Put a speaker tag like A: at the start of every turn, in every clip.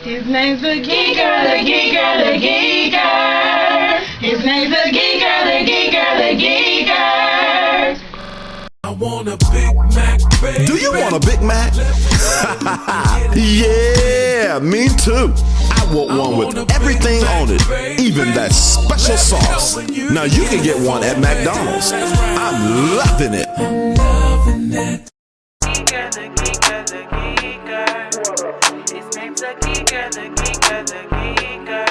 A: His name's the Geeker, the Geeker, the Geeker. His name's the Geeker, the Geeker, the Geeker.
B: I want a Big Mac, baby.
C: Do you want a Big Mac? Yeah, me too. I want one with everything on it, even that special sauce. Now you can get one at McDonald's. I'm loving it.
B: Loving it.
D: Geeker, the Geeker, the Geeker. His name's the Geeker, the Geeker, the Geeker.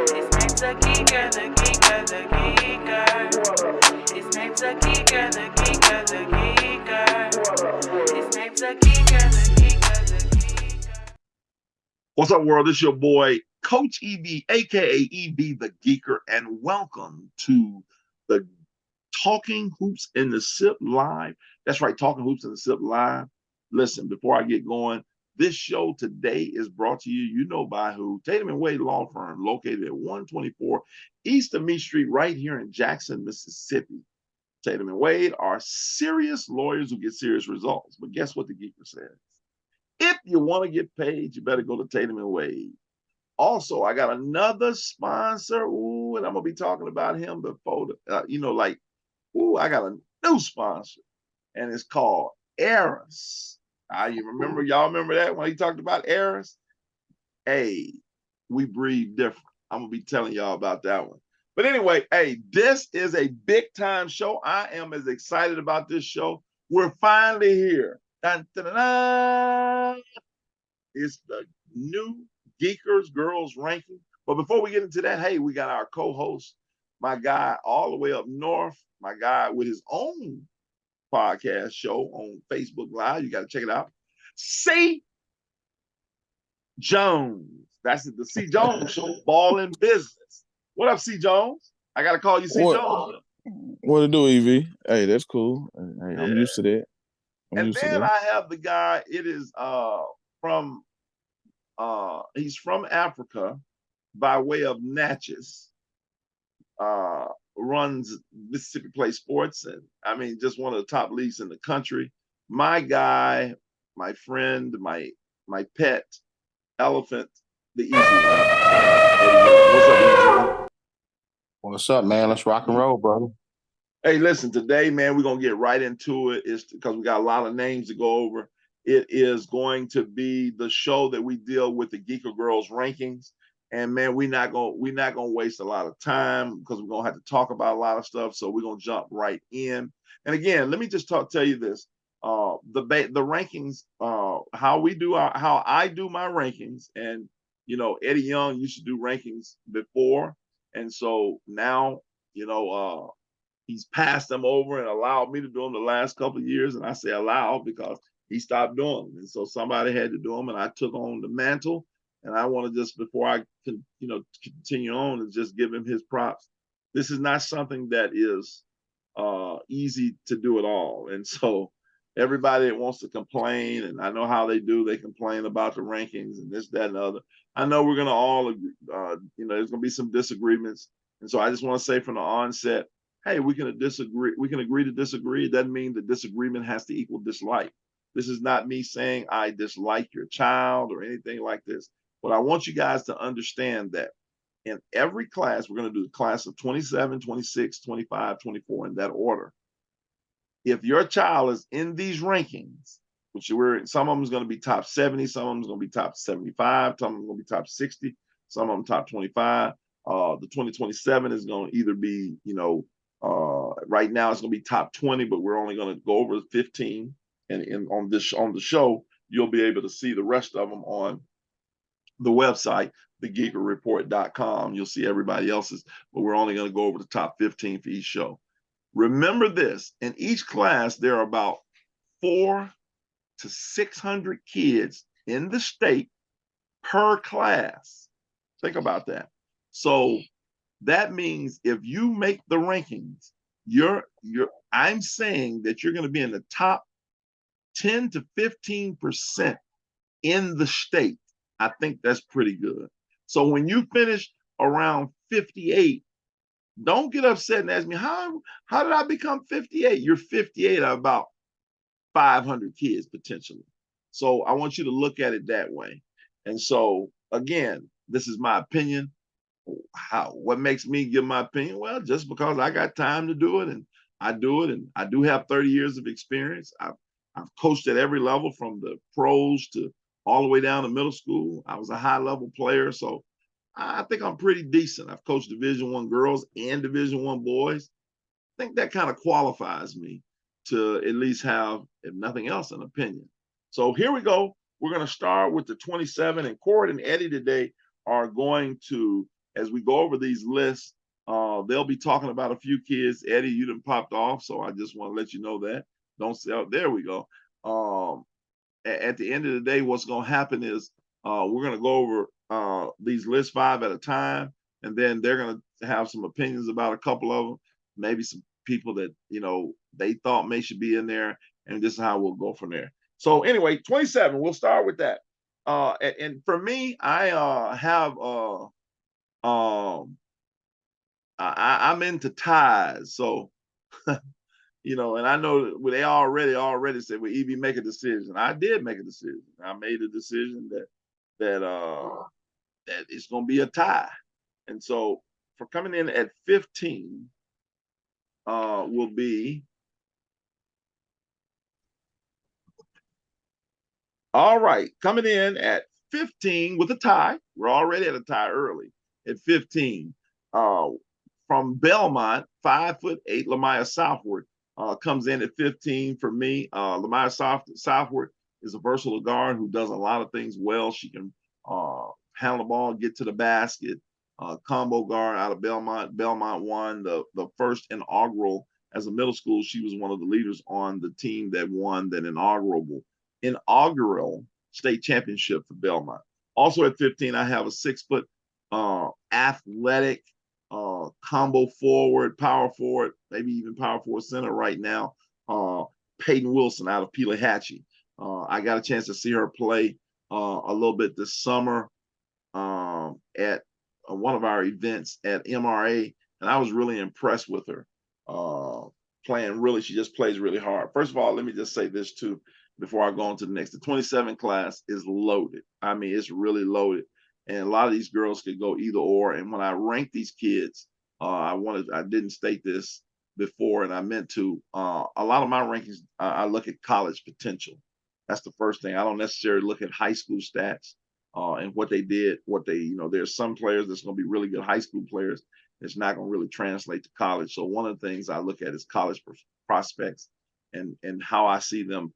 D: His name's the Geeker, the Geeker, the Geeker. His name's the Geeker, the Geeker, the Geeker. His name's the Geeker, the Geeker, the Geeker.
E: What's up, world? It's your boy, Coach EB, aka EB the Geeker, and welcome to the Talking Hoops in the Sip Live. That's right, Talking Hoops in the Sip Live. Listen, before I get going, this show today is brought to you, you know by who? Tatum and Wade Law Firm, located at 124 East of Meade Street, right here in Jackson, Mississippi. Tatum and Wade are serious lawyers who get serious results. But guess what the Geeker says? If you want to get paid, you better go to Tatum and Wade. Also, I got another sponsor. Ooh, and I'm gonna be talking about him before I got a new sponsor, and it's called Eris. Y'all remember that when he talked about Eris? Hey, we breathe different. I'm gonna be telling y'all about that one. But anyway, hey, this is a big time show. I am as excited about this show. We're finally here. Dun, dun, dun, dun. It's the new Geekers Girls Ranking. But before we get into that, hey, we got our co-host, my guy all the way up north, my guy with his own podcast show on Facebook Live. You got to check it out. C. Jones. That's the C. Jones Show, Ball in Business. What up, C. Jones? I got to call you C. Jones.
F: What to do, EV? Hey, that's cool. Hey, I'm used to that.
E: And then I have the guy, it is he's from Africa by way of Natchez. Runs Mississippi Play Sports, and I mean, just one of the top leagues in the country. My guy, my friend, my pet, Elephant, the easy one. What's up, Easy?
F: What's up, man? Let's rock and roll, brother.
E: Hey, listen, today, man, we're going to get right into it. It's because we got a lot of names to go over. It is going to be the show that we deal with the Geeker Girls rankings. And man, we're not gonna waste a lot of time because we're gonna have to talk about a lot of stuff. So we're gonna jump right in. And again, let me just tell you this: the rankings, how I do my rankings, and you know, Eddie Young used to do rankings before, and so now he's passed them over and allowed me to do them the last couple of years. And I say allow because he stopped doing them, and so somebody had to do them, and I took on the mantle. And I want to just, before I can, continue on, and just give him his props. This is not something that is easy to do at all. And so everybody that wants to complain, and I know how they do, they complain about the rankings and this, that, and the other. I know we're going to all, there's going to be some disagreements. And so I just want to say from the onset, hey, we can disagree. We can agree to disagree. It doesn't mean that disagreement has to equal dislike. This is not me saying I dislike your child or anything like this. But I want you guys to understand that in every class, we're going to do the class of 27, 26, 25, 24 in that order. If your child is in these rankings, some of them is going to be top 70, some of them is going to be top 75, some of them is going to be top 60, some of them top 25. The 2027 is going to either be, right now it's going to be top 20, but we're only going to go over 15. And on the show, you'll be able to see the rest of them on the website, thegeekerreport.com. You'll see everybody else's, but we're only going to go over the top 15 for each show. Remember this, in each class, there are about 400 to 600 kids in the state per class. Think about that. So that means if you make the rankings, I'm saying that you're going to be in the top 10 to 15% in the state. I think that's pretty good. So when you finish around 58, don't get upset and ask me, how did I become 58? You're 58 out of about 500 kids potentially. So I want you to look at it that way. And so again, this is my opinion. What makes me give my opinion? Well, just because I got time to do it, and I do it, and I do have 30 years of experience. I've coached at every level, from the pros to all the way down to middle school. I was a high level player, so I think I'm pretty decent. I've coached Division I girls and Division I boys. I think that kind of qualifies me to at least have, if nothing else, an opinion. So here we go. We're going to start with the 27, and Cord and Eddie today are going to, as we go over these lists, they'll be talking about a few kids. Eddie, you done popped off, so I just want to let you know that. Don't say, oh, there we go. At the end of the day, what's going to happen is we're going to go over these lists 5 at a time, and then they're going to have some opinions about a couple of them, maybe some people that they thought may should be in there, and this is how we'll go from there. So anyway, 27, we'll start with that. And for me, I have I'm into ties, so and I know they already said, well, Evie, make a decision. I did make a decision. I made a decision that it's going to be a tie. And so for coming in at 15 will be, all right, coming in at 15 with a tie. We're already at a tie early at 15. From Belmont, 5'8", Lamaya Southward comes in at 15 for me. Lamaya Southward is a versatile guard who does a lot of things well. She can handle the ball, get to the basket. Combo guard out of Belmont. Belmont won the first inaugural as a middle school. She was one of the leaders on the team that won that inaugural state championship for Belmont. Also at 15, I have a 6-foot athletic combo forward, power forward, maybe even power forward center right now, Peyton Wilson out of Pelahatchie. I got a chance to see her play a little bit this summer at one of our events at MRA, and I was really impressed with her. She just plays really hard. First of all, let me just say this too before I go on to the next. The 27 class is loaded. I mean, it's really loaded. And a lot of these girls could go either or. And when I rank these kids, I didn't state this before, and I meant to. A lot of my rankings, I look at college potential. That's the first thing. I don't necessarily look at high school stats and what they did. There's some players that's going to be really good high school players. It's not going to really translate to college. So one of the things I look at is college prospects and how I see them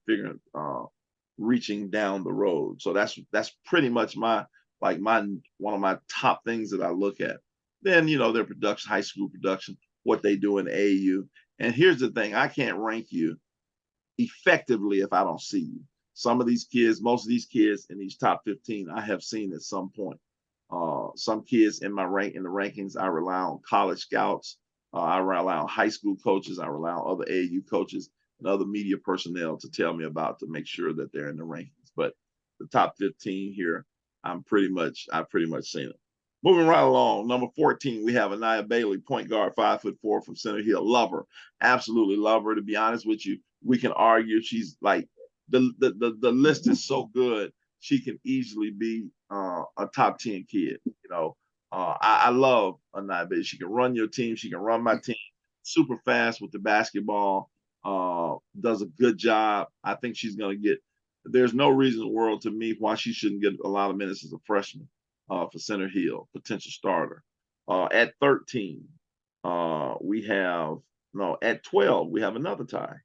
E: reaching down the road. So that's pretty much one of my top things that I look at. Then, their production, high school production, what they do in AAU. And here's the thing, I can't rank you effectively if I don't see you. Some of these kids, most of these kids in these top 15, I have seen at some point. Some kids in the rankings, I rely on college scouts. I rely on high school coaches. I rely on other AAU coaches and other media personnel to tell me about, to make sure that they're in the rankings. But the top 15 here, I've pretty much seen it. Moving right along, number 14, we have Anaya Bailey, point guard, 5'4" from Center Hill. Love her, absolutely love her. To be honest with you, we can argue she's like the list is so good. She can easily be a top 10 kid. I love Anaya Bailey. She can run your team. She can run my team. Super fast with the basketball. Does a good job. I think she's going to get. There's no reason in the world to me why she shouldn't get a lot of minutes as a freshman for Center Hill, potential starter. At 13, at 12, we have another tie.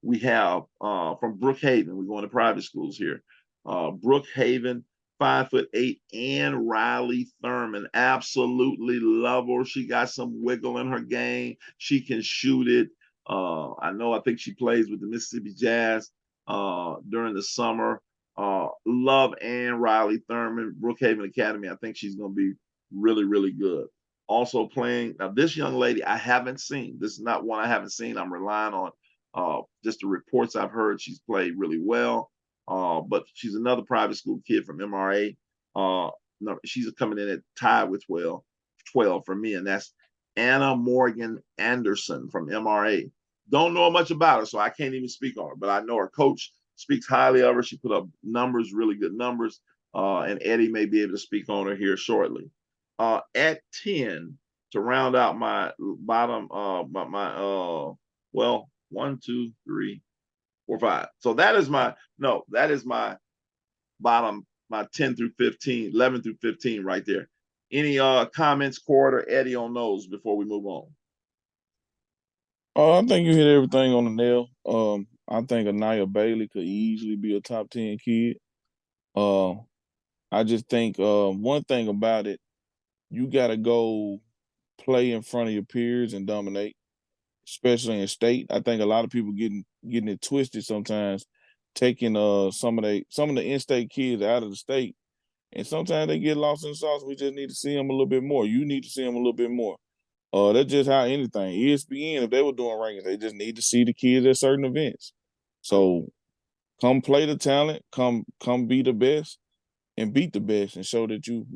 E: We have from Brookhaven. We're going to private schools here. Brookhaven, 5'8", and Riley Thurman. Absolutely love her. She got some wiggle in her game. She can shoot it. I think she plays with the Mississippi Jazz during the summer. Love Ann Riley Thurman, Brookhaven Academy. I think she's going to be really, really good. Also playing, now this young lady I haven't seen. This is not one I haven't seen. I'm relying on just the reports I've heard. She's played really well. But she's another private school kid from MRA. She's coming in at tied with 12 for me, and that's Anna Morgan Anderson from MRA. Don't know much about her, so I can't even speak on her, but I know her coach speaks highly of her. She put up numbers, really good numbers. and Eddie may be able to speak on her here shortly. At 10, to round out my bottom, well, 1, 2, 3, 4, 5. So that is my bottom, my 10 through 15, 11 through 15 right there. Any comments, Cord or Eddie, on those before we move on?
F: I think you hit everything on the nail. I think Anaya Bailey could easily be a top 10 kid. I just think one thing about it, you got to go play in front of your peers and dominate, especially in state. I think a lot of people getting it twisted sometimes, taking some of the in-state kids out of the state, and sometimes they get lost in the sauce. We just need to see them a little bit more. You need to see them a little bit more. That's just how anything. ESPN, if they were doing rankings, they just need to see the kids at certain events. So come play the talent, come be the best, and beat the best, and show that you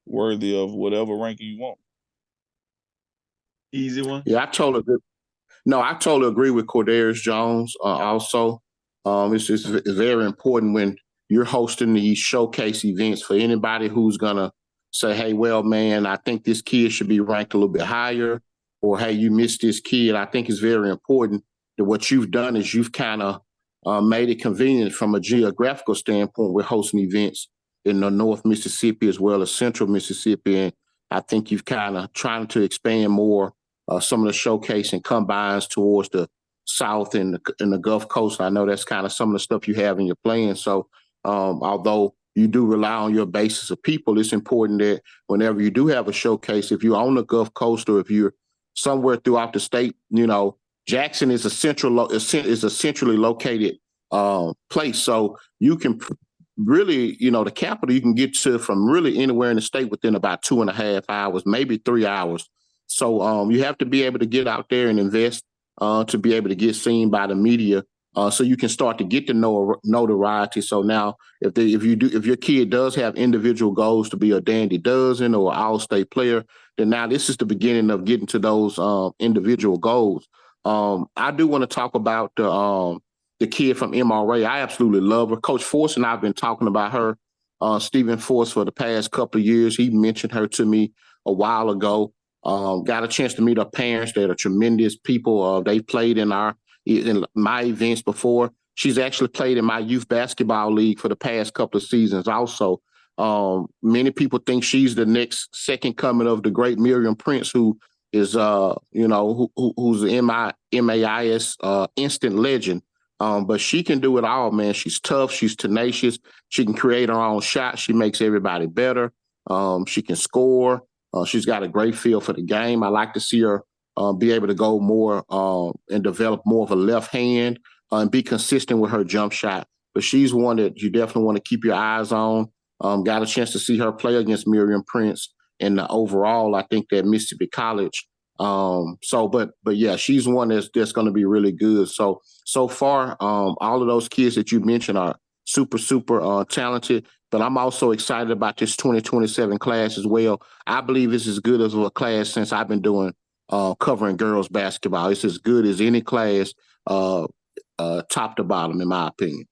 F: worthy of whatever ranking you want.
E: Easy one.
G: Yeah, I totally agree. No, I totally agree with Cordarius Jones. Also, it's very important when you're hosting these showcase events for anybody who's gonna say, "Hey, well, man, I think this kid should be ranked a little bit higher," or "Hey, you missed this kid." I think it's very important that what you've done is you've kind of made it convenient from a geographical standpoint. We're hosting events in the North Mississippi as well as Central Mississippi, and I think you've kind of trying to expand more some of the showcase and combines towards the South and the Gulf Coast. I know that's kind of some of the stuff you have in your plan. So although you do rely on your basis of people, it's important that whenever you do have a showcase, if you're on the Gulf Coast or if you're somewhere throughout the state, Jackson is a centrally located place. So you can really, the capital you can get to from really anywhere in the state within about 2.5 hours, maybe 3 hours. So you have to be able to get out there and invest to be able to get seen by the media, so you can start to get the notoriety. So now, if your kid does have individual goals to be a Dandy Dozen or an All-State player, then now this is the beginning of getting to those individual goals. I do want to talk about the kid from MRA. I absolutely love her. Coach Force and I have been talking about her, Stephen Force, for the past couple of years. He mentioned her to me a while ago. Got a chance to meet her parents. They're tremendous people. They played in my events before. She's actually played in my youth basketball league for the past couple of seasons also. Many people think she's the next second coming of the great Miriam Prince, who is, who's an MAIS instant legend. But she can do it all, man. She's tough. She's tenacious. She can create her own shot. She makes everybody better. She can score. She's got a great feel for the game. I like to see her be able to go more and develop more of a left hand and be consistent with her jump shot. But she's one that you definitely want to keep your eyes on. Got a chance to see her play against Miriam Prince, and overall, I think that Mississippi College. But yeah, she's one that's going to be really good. So far, all of those kids that you mentioned are super talented. But I'm also excited about this 2027 class as well. I believe it's as good as a class since I've been doing covering girls basketball. It's as good as any class, top to bottom, in my opinion.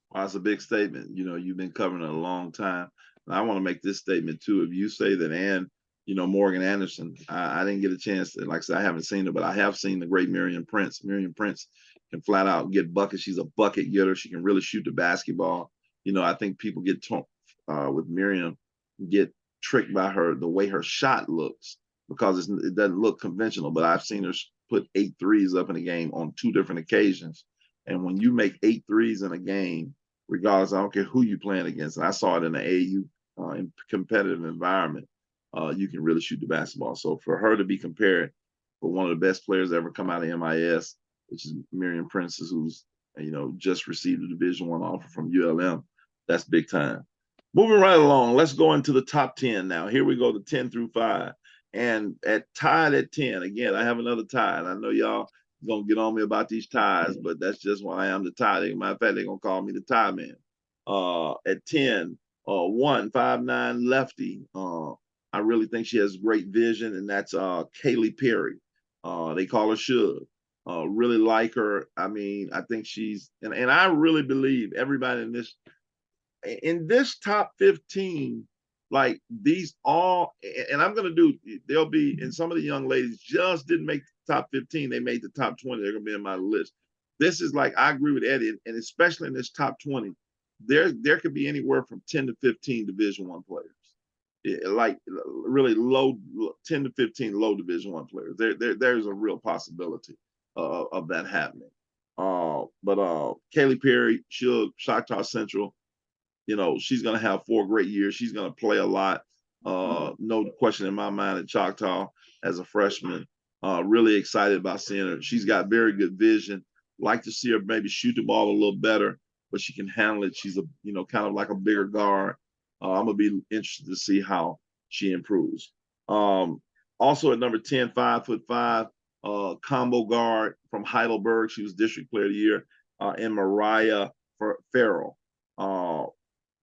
E: Well, that's a big statement. You've been covering it a long time. And I want to make this statement too. If you say that Morgan Anderson, I didn't get a chance to, like I said, I haven't seen her, but I have seen the great Miriam Prince. Miriam Prince can flat out get buckets. She's a bucket getter. She can really shoot the basketball. I think people get with Miriam, get tricked by the way her shot looks, because it doesn't look conventional. But I've seen her put 8 threes up in a game on 2 different occasions. And when you make 8 threes in a game, regardless, I don't care who you're playing against, and I saw it in the AAU in competitive environment, you can really shoot the basketball. So for her to be compared for one of the best players ever come out of MIS, which is Miriam Prince, who's just received a Division I offer from ULM, that's big time. Moving right along, let's go into the top 10 now. Here we go, the 10 through 5. And tied at 10, again, I have another tie. And I know y'all going to get on me about these ties, but that's just why I am the tie. Matter of fact, they're going to call me the tie man. At 10, 1'5'9" lefty. I really think she has great vision, and that's Kaylee Perry. They call her Shug. Really like her. I mean, I think she's, and I really believe everybody in this in this top 15, like these all, and I'm gonna do. There'll be, and some of the young ladies just didn't make the top 15. They made the top 20. They're gonna be in my list. This is like I agree with Eddie, and especially in this top 20, there could be anywhere from 10 to 15 Division I players. Like really low 10 to 15 low Division I players. There's a real possibility of that happening. But Kaylee Perry, she'll Choctaw Central. She's going to have 4 great years. She's going to play a lot. No question in my mind at Choctaw as a freshman. Really excited about seeing her. She's got very good vision. Like to see her maybe shoot the ball a little better, but she can handle it. She's kind of like a bigger guard. I'm going to be interested to see how she improves. Also at number 10, 5'5", combo guard from Heidelberg. She was District Player of the Year. And Mariah Farrell.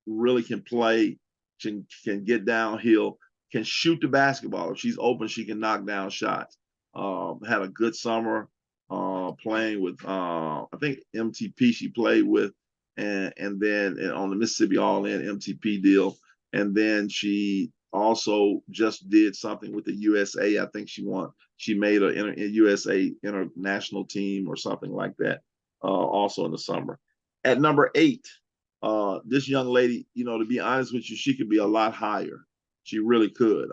E: Really can play, can get downhill, can shoot the basketball. If she's open, she can knock down shots. Had a good summer playing with, I think MTP she played with, and then on the Mississippi All-In MTP deal. And then she also just did something with the USA. I think she made a USA international team or something like that also in the summer. At number 8, this young lady, to be honest with you, she could be a lot higher. She really could.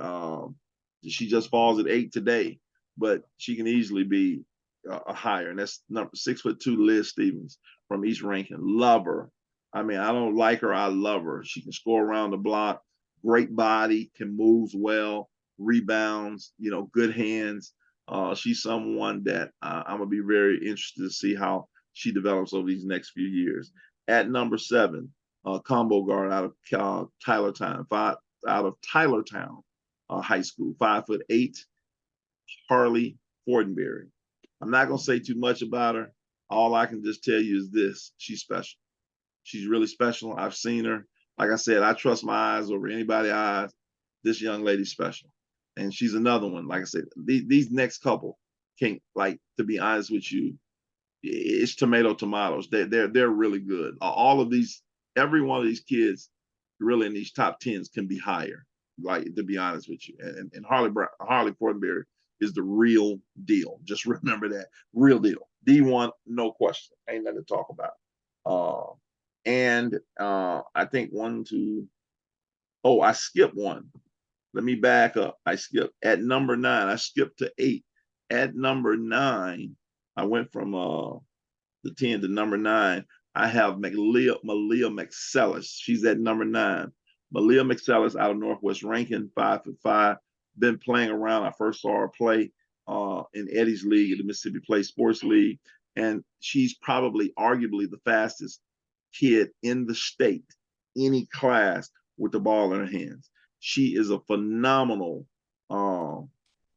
E: She just falls at 8 today, but she can easily be a higher. And that's number 6'2" Liz Stevens from East Rankin. Love her. I mean, I don't like her. I love her. She can score around the block. Great body, can move well, rebounds, good hands. She's someone that I'm gonna be very interested to see how she develops over these next few years. At number 7, combo guard out of Tylertown High School, 5'8", Harley Fortenberry. I'm not gonna say too much about her. All I can just tell you is this: she's special. She's really special. I've seen her. Like I said, I trust my eyes over anybody's eyes. This young lady's special, and she's another one. Like I said, these next couple can't, to be honest with you, it's tomatoes. They're really good. All of these, every one of these kids, really in these top 10s can be higher. To be honest with you, and Harley Fortenberry is the real deal. Just remember that, real deal. D1, no question. Ain't nothing to talk about. And I think 1, 2. Oh, I skipped one. Let me back up. I skipped at number 9. I skipped to 8. At number 9, I went from the 10 to number 9. I have Malia McSellis. She's at number 9. Malia McSellis out of Northwest Rankin, 5'5". Been playing around. I first saw her play in Eddie's league, the Mississippi Play Sports League, and she's probably arguably the fastest kid in the state, any class with the ball in her hands. She is a phenomenal.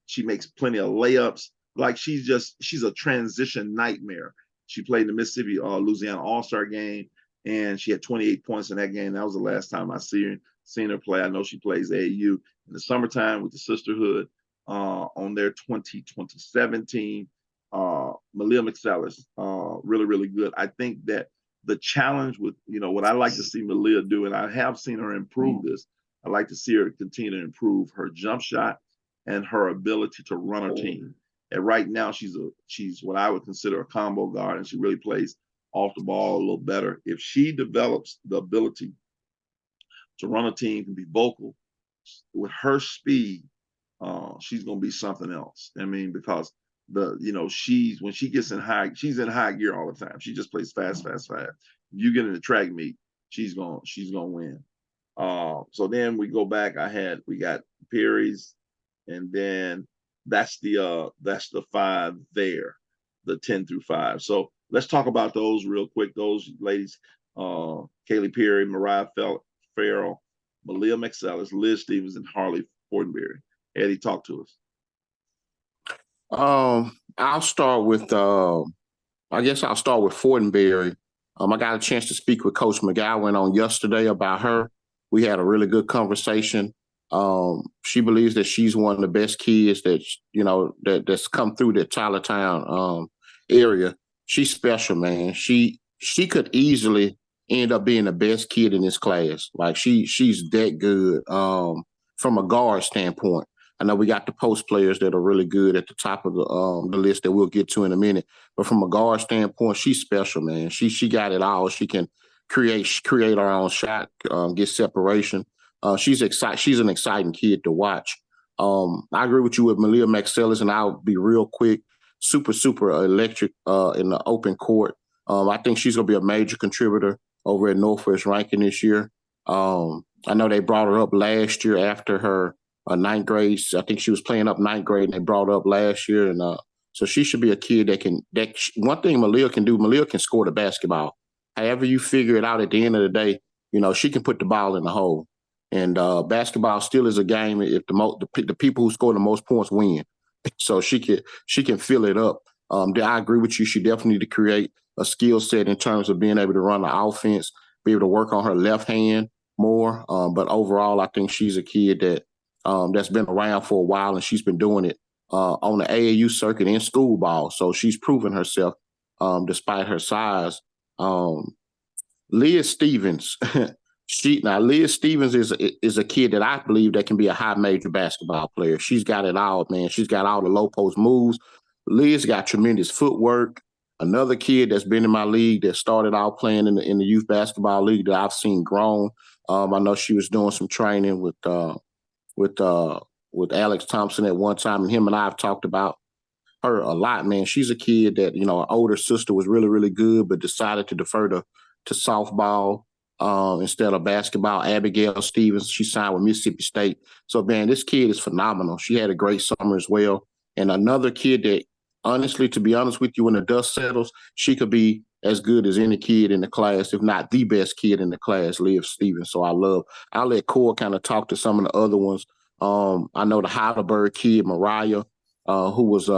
E: She makes plenty of layups. She's a transition nightmare. She played in the Mississippi Louisiana All-Star game, and she had 28 points in that game. That was the last time I seen her play. I know she plays AAU in the summertime with the Sisterhood on their 2027 team. Malia McSellis, really, really good. I think that the challenge with, what I like to see Malia do, and I have seen her improve this, I like to see her continue to improve her jump shot and her ability to run her team. And right now, she's what I would consider a combo guard, and she really plays off the ball a little better. If she develops the ability to run a team, can be vocal with her speed, she's going to be something else. I mean, because when she gets she's in high gear all the time. She just plays fast. If you get in the track meet, she's gonna win. So then we go back. We got Perry's, and then that's the 5 there, the 10 through 5. So let's talk about those real quick. Those ladies, Kaylee Perry, Mariah Farrell, Malia McSellis, Liz Stevens, and Harley Fortenberry. Eddie, talk to us.
G: I'll start with Fortenberry. I got a chance to speak with Coach McGowan on yesterday about her. We had a really good conversation. She believes that she's one of the best kids that's come through the Tylertown area. She's special, man. She could easily end up being the best kid in this class. Like she's that good from a guard standpoint. I know we got the post players that are really good at the top of the list that we'll get to in a minute. But from a guard standpoint, she's special, man. She got it all. She can create her own shot, get separation. She's an exciting kid to watch. I agree with you with Malia McSellis, and I'll be real quick. Super electric in the open court. I think she's going to be a major contributor over at Northwest Rankin this year. I know they brought her up last year after her ninth grade. I think she was playing up ninth grade, and they brought her up last year. And so she should be a kid one thing Malia can do, Malia can score the basketball. However you figure it out at the end of the day, she can put the ball in the hole. And basketball still is a game if the people who score the most points win. So she can fill it up. I agree with you. She definitely need to create a skill set in terms of being able to run the offense, be able to work on her left hand more. But overall, I think she's a kid that's been around for a while, and she's been doing it on the AAU circuit in school ball. So she's proven herself despite her size. Leah Stevens. Leah Stevens is a kid that I believe that can be a high major basketball player. She's got it all, man. She's got all the low post moves. Leah's got tremendous footwork. Another kid that's been in my league that started out playing in the youth basketball league that I've seen grown. I know she was doing some training with Alex Thompson at one time, and him and I have talked about her a lot, man. She's a kid that, her older sister was really, really good, but decided to defer to softball instead of basketball. Abigail Stevens, she signed with Mississippi State. So, man, this kid is phenomenal. She had a great summer as well. And another kid that, honestly, to be honest with you, when the dust settles, she could be as good as any kid in the class, if not the best kid in the class, Leah Stevens. So I'll let Core kind of talk to some of the other ones. I know the Heidelberg kid, Mariah, who was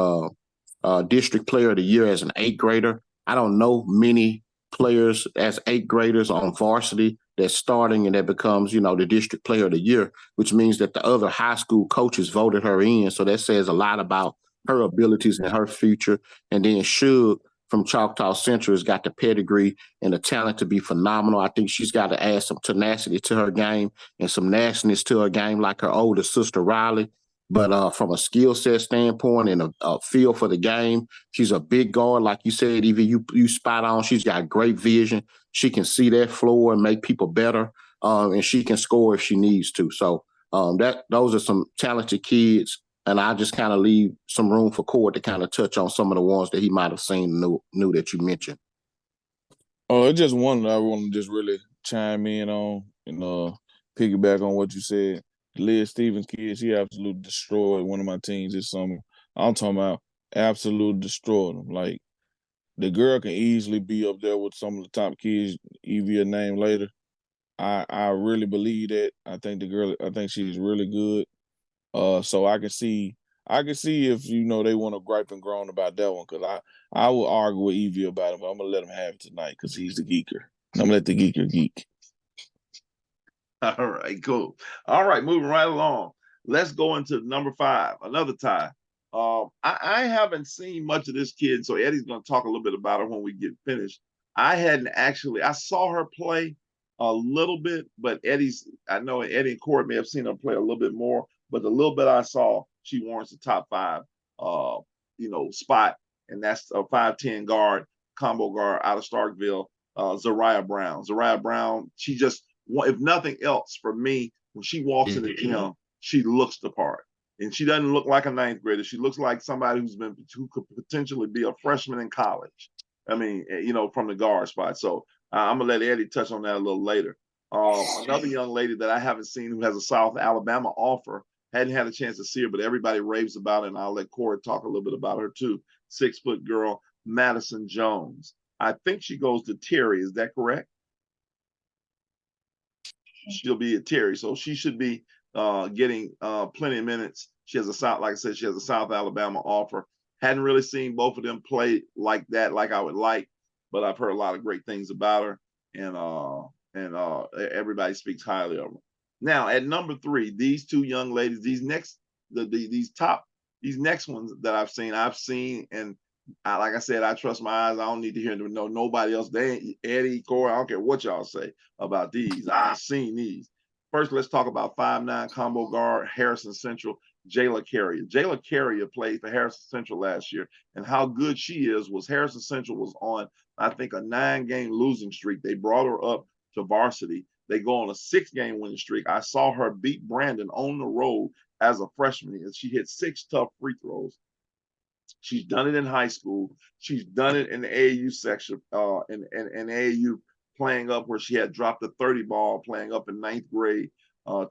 G: district player of the year as an 8th grader. I don't know many players as 8th graders on varsity that's starting and that becomes, the district player of the year, which means that the other high school coaches voted her in. So that says a lot about her abilities and her future. And then Shug from Choctaw Central has got the pedigree and the talent to be phenomenal. I think she's got to add some tenacity to her game and some nastiness to her game like her older sister Riley. But from a skill set standpoint and a feel for the game, she's a big guard. Like you said, Evie, you spot on. She's got great vision. She can see that floor and make people better, and she can score if she needs to. So those are some talented kids, and I just kind of leave some room for Cord to kind of touch on some of the ones that he might have seen knew that you mentioned.
F: It's just one that I want to just really chime in on and piggyback on what you said. Leah Stevens kid, she absolutely destroyed one of my teams this summer. I'm talking about absolutely destroyed them. Like, the girl can easily be up there with some of the top kids, Evie a name later. I really believe that. I think she's really good. So I can see if they want to gripe and groan about that one, because I will argue with Evie about it, but I'm gonna let him have it tonight because he's the geeker. I'm gonna let the geeker geek.
E: All right, cool. All right, moving right along. Let's go into number 5, another tie. I haven't seen much of this kid, so Eddie's going to talk a little bit about her when we get finished. I saw her play a little bit, but I know Eddie and Corey may have seen her play a little bit more, but the little bit I saw, she warrants the top 5, spot, and that's a 5'10" guard, combo guard out of Starkville, Zariah Brown. Zariah Brown, she just, if nothing else, for me, when she walks in the gym, she looks the part. And she doesn't look like a 9th grader. She looks like somebody who could potentially be a freshman in college. I mean, from the guard spot. So I'm going to let Eddie touch on that a little later. Another young lady that I haven't seen who has a South Alabama offer, hadn't had a chance to see her, but everybody raves about it, and I'll let Corey talk a little bit about her too. 6-foot girl, Madison Jones. I think she goes to Terry. Is that correct? She'll be at Terry, so she should be getting plenty of minutes. She has a South Alabama offer. Hadn't really seen both of them play like that, like I would like, but I've heard a lot of great things about her, and everybody speaks highly of her. Now at number 3, these two young ladies, these next ones that I've seen, and Like I said, I trust my eyes. I don't need to hear them. No, nobody else. They ain't Eddie, Corey. I don't care what y'all say about these. I seen these. First, let's talk about 5'9" combo guard Harrison Central, Jayla Carrier. Jayla Carrier played for Harrison Central last year, and how good she is was Harrison Central was on, I think, a 9-game losing streak. They brought her up to varsity. They go on a 6-game winning streak. I saw her beat Brandon on the road as a freshman, and she hit 6 tough free throws. She's done it in high school. She's done it in the AAU section, in AAU, playing up where she had dropped the 30 ball, playing up in 9th grade,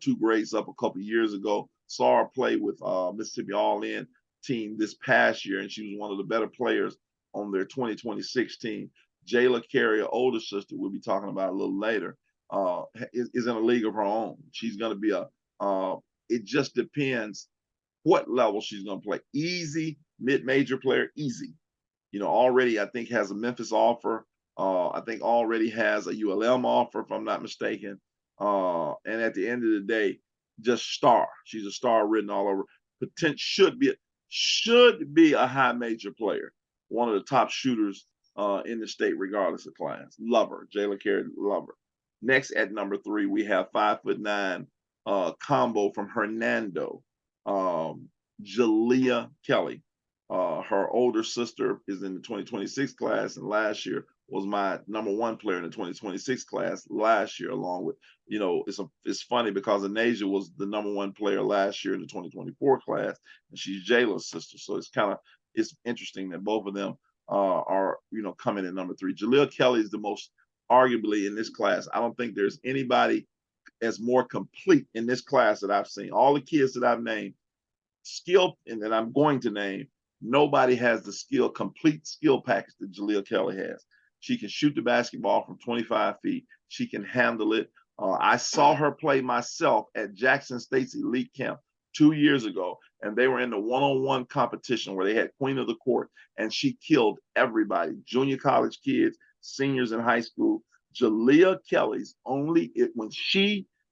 E: 2 grades up a couple years ago. Saw her play with Mississippi All-In team this past year, and she was one of the better players on their 2026 team. Jayla Carrier, older sister, we'll be talking about a little later, is in a league of her own. She's going to be it just depends what level she's going to play. Easy, mid-major player, easy. Already I think has a Memphis offer. I think already has a ULM offer, if I'm not mistaken. And at the end of the day, just star. She's a star written all over. Should be a high major player. One of the top shooters in the state, regardless of class. Love her. Jayla Carey, love her. Next at number 3, we have 5'9" combo from Hernando. Jalea Kelly. Her older sister is in the 2026 class, and last year was my number 1 player in the 2026 class last year, along with, it's funny because Anasia was the number 1 player last year in the 2024 class, and she's Jayla's sister. So it's interesting that both of them are, coming in number 3. Jalea Kelly is the most, arguably, in this class. I don't think there's anybody as more complete in this class that I've seen. All the kids that I've named, skill, and that I'm going to name, nobody has the complete skill package that Jalea Kelly has. She can shoot the basketball from 25 feet. She can handle it. I saw her play myself at Jackson State's elite camp 2 years ago, and they were in the one-on-one competition where they had Queen of the Court, and she killed everybody, junior college kids, seniors in high school. Jalea Kelly's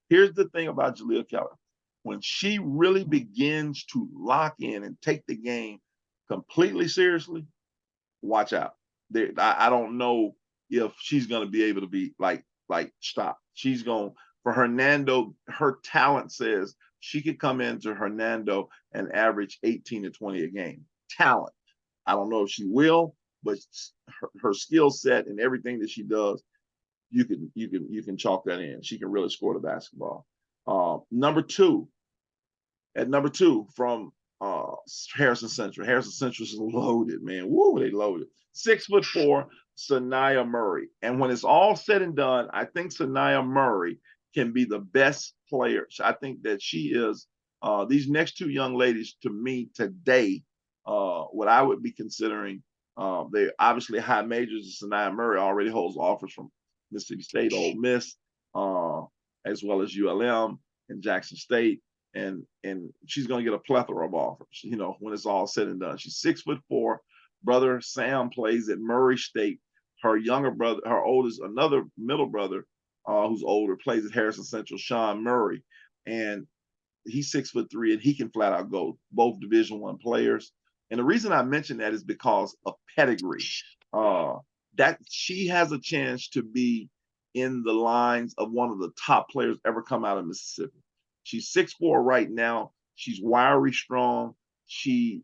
E: here's the thing about Jalea Kelly. When she really begins to lock in and take the game completely seriously, watch out. I don't know if she's going to be able to be like stop. She's going, for Hernando, her talent says she could come into Hernando and average 18 to 20 a game. Talent. I don't know if she will, but her skill set and everything that she does, you can chalk that in. She can really score the basketball. Number 2 from Harrison Central. Harrison Central is loaded, man. Woo, they loaded. 6'4", Sanaya Murray. And when it's all said and done, I think Sanaya Murray can be the best player. I think that she is, these next 2 young ladies, to me today, what I would be considering, they obviously high majors. Sanaya Murray already holds offers from Mississippi State, Ole Miss, as well as ULM and Jackson State. And she's going to get a plethora of offers, when it's all said and done. She's 6'4". Brother Sam plays at Murray State. Her younger brother, her oldest, another middle brother, who's older, plays at Harrison Central, Sean Murray. And he's 6'3", and he can flat out go, both Division I players. And the reason I mention that is because of pedigree. That she has a chance to be in the lines of one of the top players ever come out of Mississippi. She's 6'4" right now. She's wiry, strong. She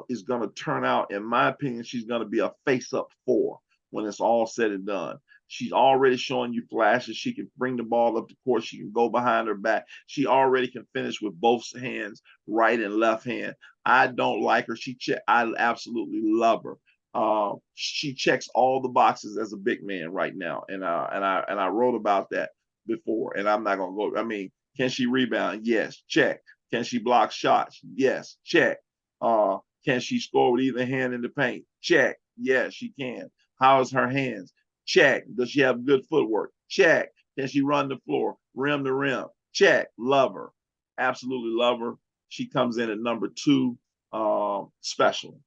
E: is going to turn out, in my opinion, she's going to be a face-up 4 when it's all said and done. She's already showing you flashes. She can bring the ball up the court. She can go behind her back. She already can finish with both hands, right and left hand. I don't like her. I absolutely love her. She checks all the boxes as a big man right now, and I wrote about that before. And I'm not going to go. I mean, can she rebound? Yes. Check. Can she block shots? Yes. Check. Can she score with either hand in the paint? Check. Yes, she can. How is her hands? Check. Does she have good footwork? Check. Can she run the floor, rim to rim? Check. Love her. Absolutely love her. She comes in at number 2. Special.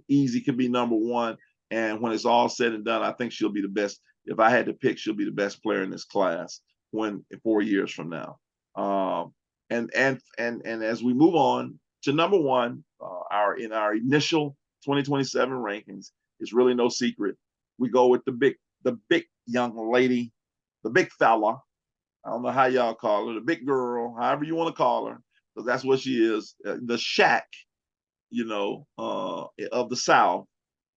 E: Easy can be number 1. And when it's all said and done, I think she'll be the best. If I had to pick, she'll be the best player in this class 4 years from now. And as we move on to number 1, our initial 2027 rankings. It's really no secret. We go with the big young lady, the big fella. I don't know how y'all call her, the big girl, however you want to call her, because that's what she is. The Shack, of the South,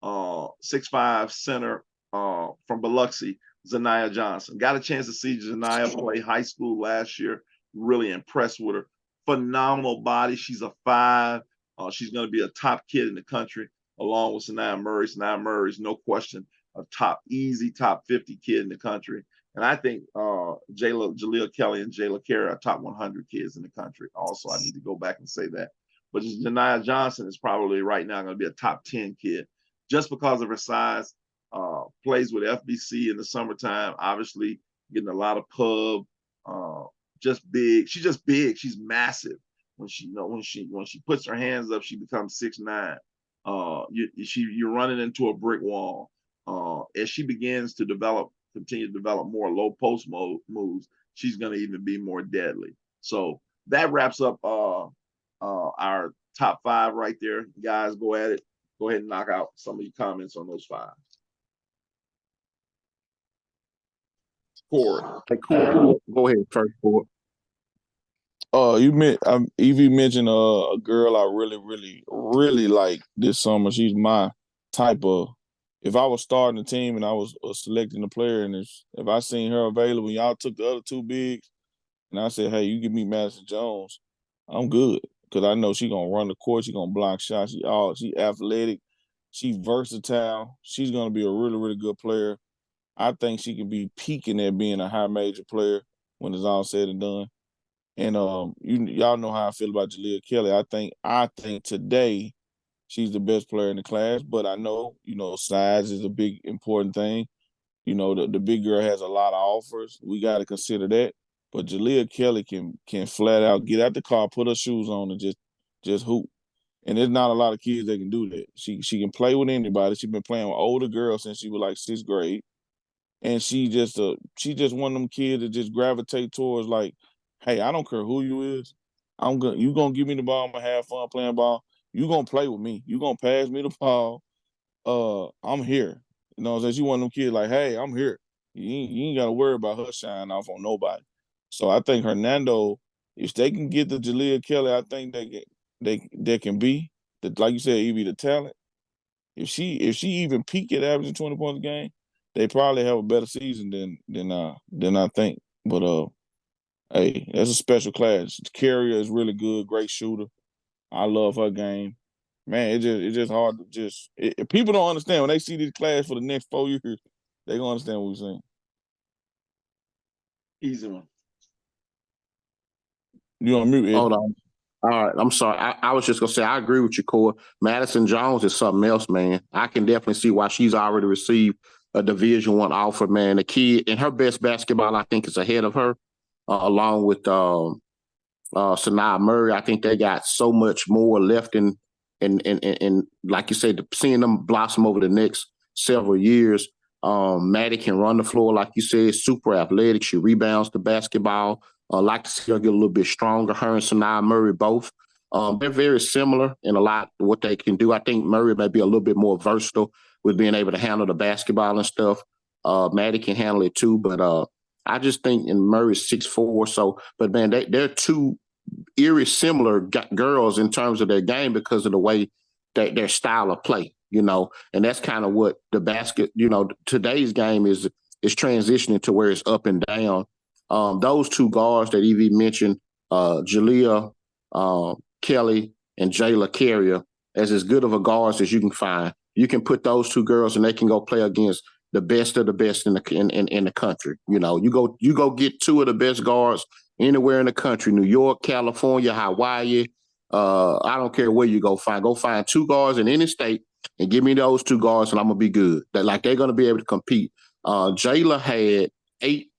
E: 6'5" center from Biloxi, Zaniyah Johnson. Got a chance to see Zaniyah play high school last year. Really impressed with her. Phenomenal body. She's a 5. She's going to be a top kid in the country, along with Sanaya Murray. Sanaya Murray is no question a easy top 50 kid in the country. And I think Jaleel Kelly and Jayla Carey are top 100 kids in the country. Also, I need to go back and say that. But Zaniyah Johnson is probably right now going to be a top 10 kid just because of her size. Plays with FBC in the summertime, obviously getting a lot of pub. Just big. She's just big. She's massive. When she puts her hands up, she becomes 6'9". You're running into a brick wall. As she begins to continue to develop more low post moves, she's going to even be more deadly. So that wraps up our top 5 right there. Guys, go at it. Go ahead and knock out some of your comments on those 5. Corey.
G: Hey, Corey, go ahead first, Corey.
F: Evie mentioned a girl I really, really, really like this summer. She's my type of. If I was starting a team and I was selecting a player, and if I seen her available, y'all took the other 2 bigs, and I said, hey, you give me Madison Jones, I'm good, because I know she's gonna run the court, she's gonna block shots, she athletic, she's versatile, she's gonna be a really, really good player. I think she can be peaking at being a high major player when it's all said and done. And y'all know how I feel about Jaleel Kelly. I think today she's the best player in the class, but I know, size is a big important thing. The big girl has a lot of offers. We got to consider that. But Jaleel Kelly can flat out get out the car, put her shoes on, and just hoop. And there's not a lot of kids that can do that. She can play with anybody. She's been playing with older girls since she was like 6th grade. And she just one of them kids that just gravitate towards like, hey, I don't care who you is. You gonna give me the ball, I'm gonna have fun playing ball. You gonna play with me. You gonna pass me the ball. I'm here. You know what I'm saying? She one of them kids like, hey, I'm here. You ain't gotta worry about her shining off on nobody. So I think Hernando, if they can get the Jaleel Kelly, I think they can be like you said, Evie, the talent. If she even peak at averaging 20 points a game, they probably have a better season than I think. But hey, that's a special class. Carrier is really good, great shooter. I love her game. Man, it's just hard to if people don't understand when they see this class for the next 4 years, they gonna understand what we're saying.
E: Easy one.
F: You on mute, Ed?
G: Hold on. All right, I'm sorry. I was just gonna say I agree with you, Corey. Madison Jones is something else, man. I can definitely see why she's already received a Division I offer, man. The kid and her best basketball, I think, is ahead of her, along with Sanaa Murray. I think they got so much more left in like you said, seeing them blossom over the next several years. Maddie can run the floor, like you said, super athletic. She rebounds the basketball. Like to see her get a little bit stronger. Her and Sanaa Murray both. They're very similar in a lot of what they can do. I think Murray may be a little bit more versatile with being able to handle the basketball and stuff. Maddie can handle it too, but I just think in Murray's 6'4", so, but man, they're 2 eerie similar girls in terms of their game because of the way that their style of play, and that's kind of what the basket, today's game is transitioning to where it's up and down. Those 2 guards that Evie mentioned, Jalea Kelly and Jayla Carrier, as good of a guards as you can find. You can put those 2 girls and they can go play against the best of the best in the country. You go get 2 of the best guards anywhere in the country, New York, California, Hawaii. I don't care where you go find 2 guards in any state and give me those 2 guards and I'm gonna be good. They're going to be able to compete. Jayla had 8.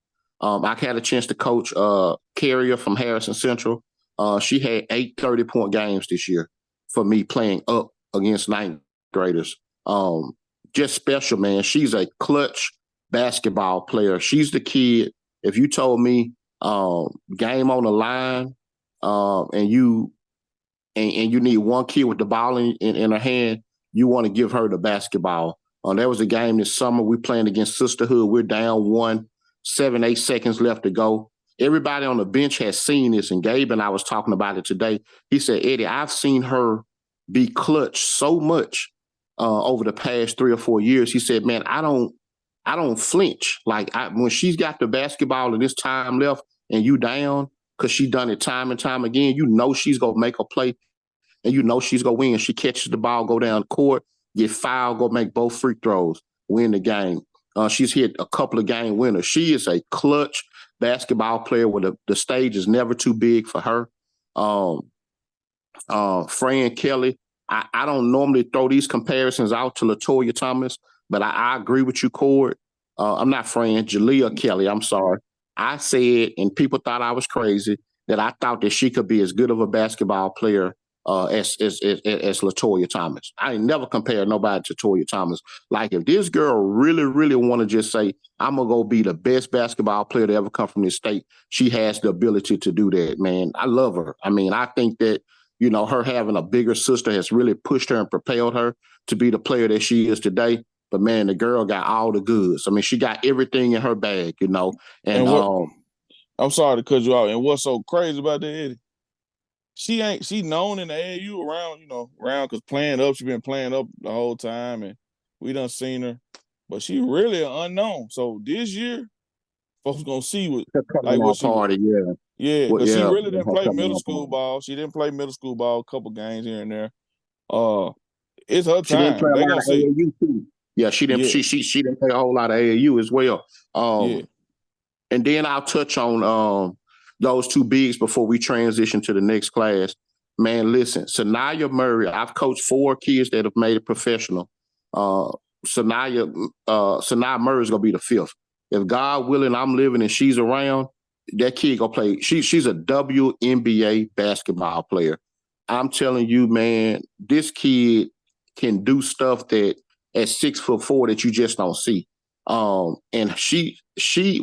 G: I had a chance to coach Carrier from Harrison Central. She had 8 30-point games this year for me playing up against 9th graders. Just special, man. She's a clutch basketball player. She's the kid. If you told me game on the line and you need one kid with the ball in her hand, you want to give her the basketball. There was a game this summer we playing against Sisterhood. We're down 1, 7, 8 seconds left to go. Everybody on the bench has seen this, and Gabe and I was talking about it today. He said, Eddie, I've seen her be clutch so much over the past 3 or 4 years. He said, man, I don't flinch. Like when she's got the basketball and this time left and you down, because she done it time and time again, you know she's going to make a play and you know she's going to win. She catches the ball, go down the court, get fouled, go make both free throws, win the game. She's hit a couple of game winners. She is a clutch basketball player where the stage is never too big for her. Fran Kelly, I don't normally throw these comparisons out to LaToya Thomas, but I agree with you, Cord. I'm not Fran, Jalea Kelly, I'm sorry. I said, and people thought I was crazy, that I thought that she could be as good of a basketball player as LaToya Thomas. I ain't never compared nobody to LaToya Thomas. Like if this girl really, really want to just say, I'm going to go be the best basketball player to ever come from this state, she has the ability to do that, man. I love her. I mean, I think that, you know, her having a bigger sister has really pushed her and propelled her to be the player that she is today. But man, the girl got all the goods. I mean, she got everything in her bag, you know. And
F: I'm sorry to cut you out. And what's so crazy about that, Eddie? She known in the AAU around because playing up, she been playing up the whole time, and we done seen her. But she really an unknown. So this year, folks gonna see what she
G: party, yeah.
F: Yeah, because she really didn't play middle
G: party.
F: school ball. She didn't play middle school ball, a couple games here and there. It's her time.
G: She didn't play a
F: they
G: lot
F: gonna
G: of
F: see.
G: AAU too. Yeah, she didn't.
F: Yeah.
G: She didn't play a whole lot of AAU as well.
F: Yeah.
G: And then I'll touch on those two bigs before we transition to the next class. Man, listen, Sanaya Murray. I've coached 4 kids that have made it professional. Sanaya Murray is gonna be the 5th. If God willing, I'm living and she's around, that kid gonna play. She's a WNBA basketball player. I'm telling you, man, this kid can do stuff that at 6'4" that you just don't see. And she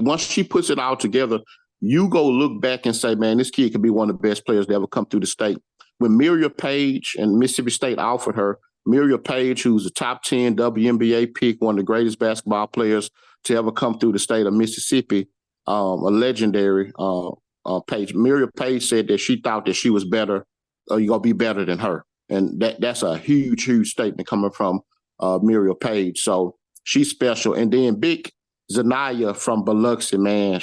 G: once she puts it all together, you go look back and say, man, this kid could be one of the best players to ever come through the state. When Miriam Page and Mississippi State offered her, Miriam Page, who's a top 10 WNBA pick, one of the greatest basketball players to ever come through the state of Mississippi, a legendary Page. Miriam Page said that she thought that she was better, or you're going to be better than her. And that's a huge, huge statement coming from Miriam Page. So she's special. And then big Zanaya from Biloxi, man.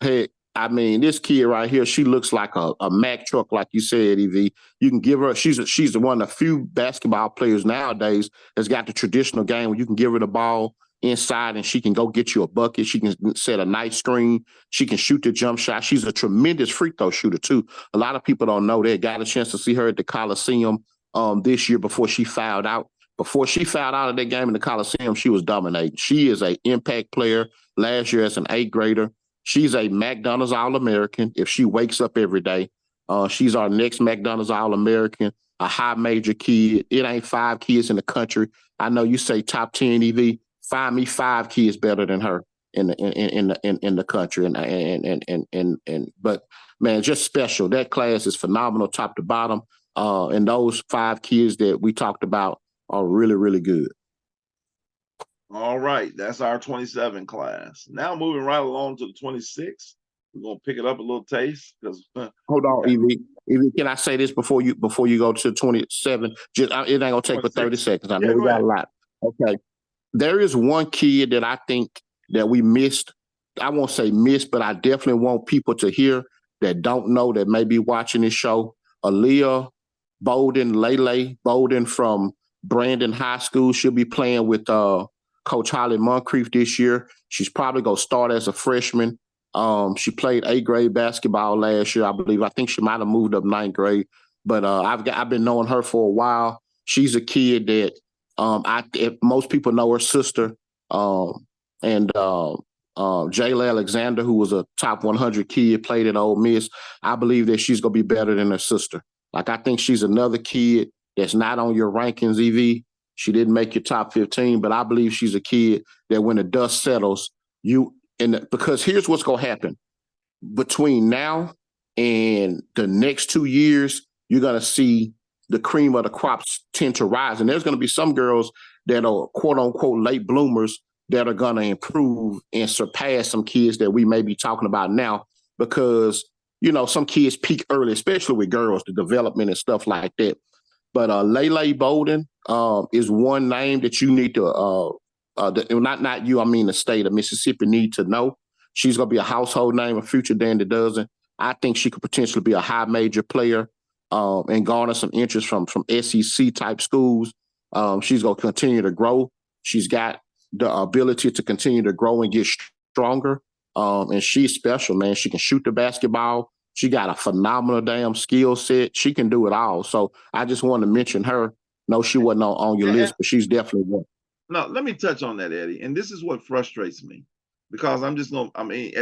G: Hey, I mean, this kid right here, she looks like a Mack truck, like you said, EV. You can give her, she's the one of the few basketball players nowadays that's got the traditional game where you can give her the ball inside and she can go get you a bucket. She can set a nice screen. She can shoot the jump shot. She's a tremendous free throw shooter, too. A lot of people don't know that. Got a chance to see her at the Coliseum this year before she fouled out. Before she fouled out of that game in the Coliseum, she was dominating. She is an impact player. Last year as an 8th grader, she's a McDonald's All-American. If she wakes up every day, she's our next McDonald's All-American, a high major kid. It ain't 5 kids in the country. I know you say top 10 EV. Find me 5 kids better than her in the country. But man, just special. That class is phenomenal, top to bottom. And those 5 kids that we talked about are really, really good.
E: All right, that's our 27 class. Now moving right along to the 26. We're gonna pick it up a little taste because
G: hold on, EV, can I say this before you go to 27? Just it ain't gonna take but 30 seconds. I know we got a lot. Okay. There is one kid that I think that we missed. I won't say missed, but I definitely want people to hear that don't know that may be watching this show. Aaliyah Lele Bowden from Brandon High School. She'll be playing with Coach Holly Moncrief this year. She's probably going to start as a freshman. She played 8th grade basketball last year, I believe. I think she might have moved up 9th grade, but I've been knowing her for a while. She's a kid that if most people know her sister, and Jayla Alexander, who was a top 100 kid, played at Ole Miss. I believe that she's going to be better than her sister. Like, I think she's another kid that's not on your rankings, EV. She didn't make your top 15, but I believe she's a kid that when the dust settles, because here's what's going to happen. Between now and the next 2 years, you're going to see the cream of the crops tend to rise. And there's going to be some girls that are quote unquote late bloomers that are going to improve and surpass some kids that we may be talking about now because, some kids peak early, especially with girls, the development and stuff like that. But Lele Bolden is one name that you need to, not you, I mean the state of Mississippi need to know. She's going to be a household name, a future Dandy Dozen. I think she could potentially be a high major player and garner some interest from SEC type schools. She's going to continue to grow. She's got the ability to continue to grow and get stronger. And she's special, man. She can shoot the basketball. She got a phenomenal damn skill set. She can do it all. So I just want to mention her. No, she wasn't on your list, but she's definitely one.
E: No, let me touch on that, Eddie. And this is what frustrates me because at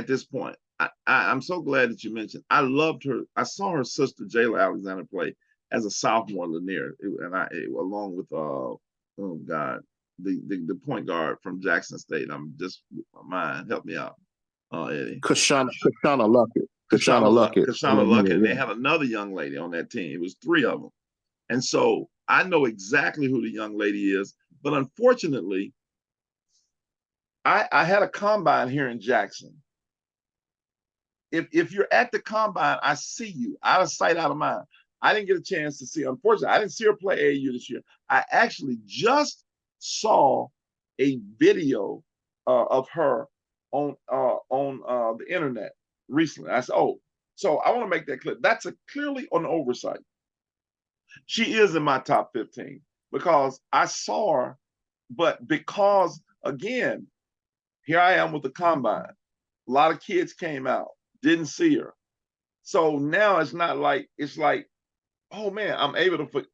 E: this point, I'm so glad that you mentioned. I loved her. I saw her sister, Jayla Alexander, play as a sophomore at Lanier. Along with, the point guard from Jackson State. I'm just, my mind, help me out, Eddie.
G: Kashana Luckett.
E: Kashana Luckett. And they had another young lady on that team. It was 3 of them. And so I know exactly who the young lady is. But unfortunately, I had a combine here in Jackson. If you're at the combine, I see you out of sight, out of mind. I didn't get a chance to see. Unfortunately, I didn't see her play AAU this year. I actually just saw a video of her on the internet recently. I said, oh, so I want to make that clear. That's clearly an oversight. She is in my top 15 because I saw her, but because, again, here I am with the combine. A lot of kids came out, didn't see her. So now it's like, oh man, I'm able to,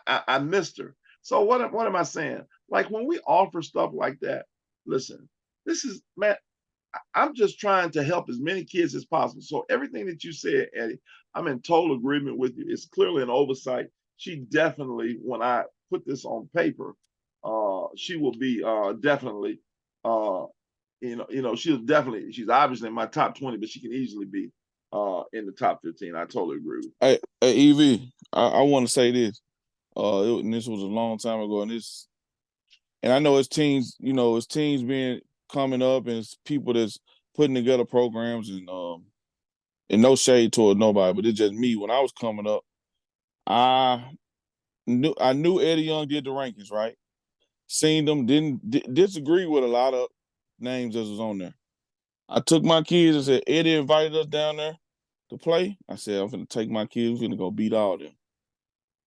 E: I missed her. So what am I saying? Like when we offer stuff like that, listen, this is, man, I'm just trying to help as many kids as possible. So everything that you said, Eddie, I'm in total agreement with you. It's clearly an oversight. She definitely, when I put this on paper, she will be definitely, she's obviously in my top 20, but she can easily be in the top 15. I totally agree with you.
F: Hey, Evie, I want to say this. And this was a long time ago, and I know it's teams, being coming up, and it's people that's putting together programs, and no shade toward nobody, but it's just me. When I was coming up, I knew Eddie Young did the rankings, right? Seen them, didn't disagree with a lot of names that was on there. I took my kids and said, Eddie invited us down there to play. I said, I'm going to take my kids, we're going to go beat all them.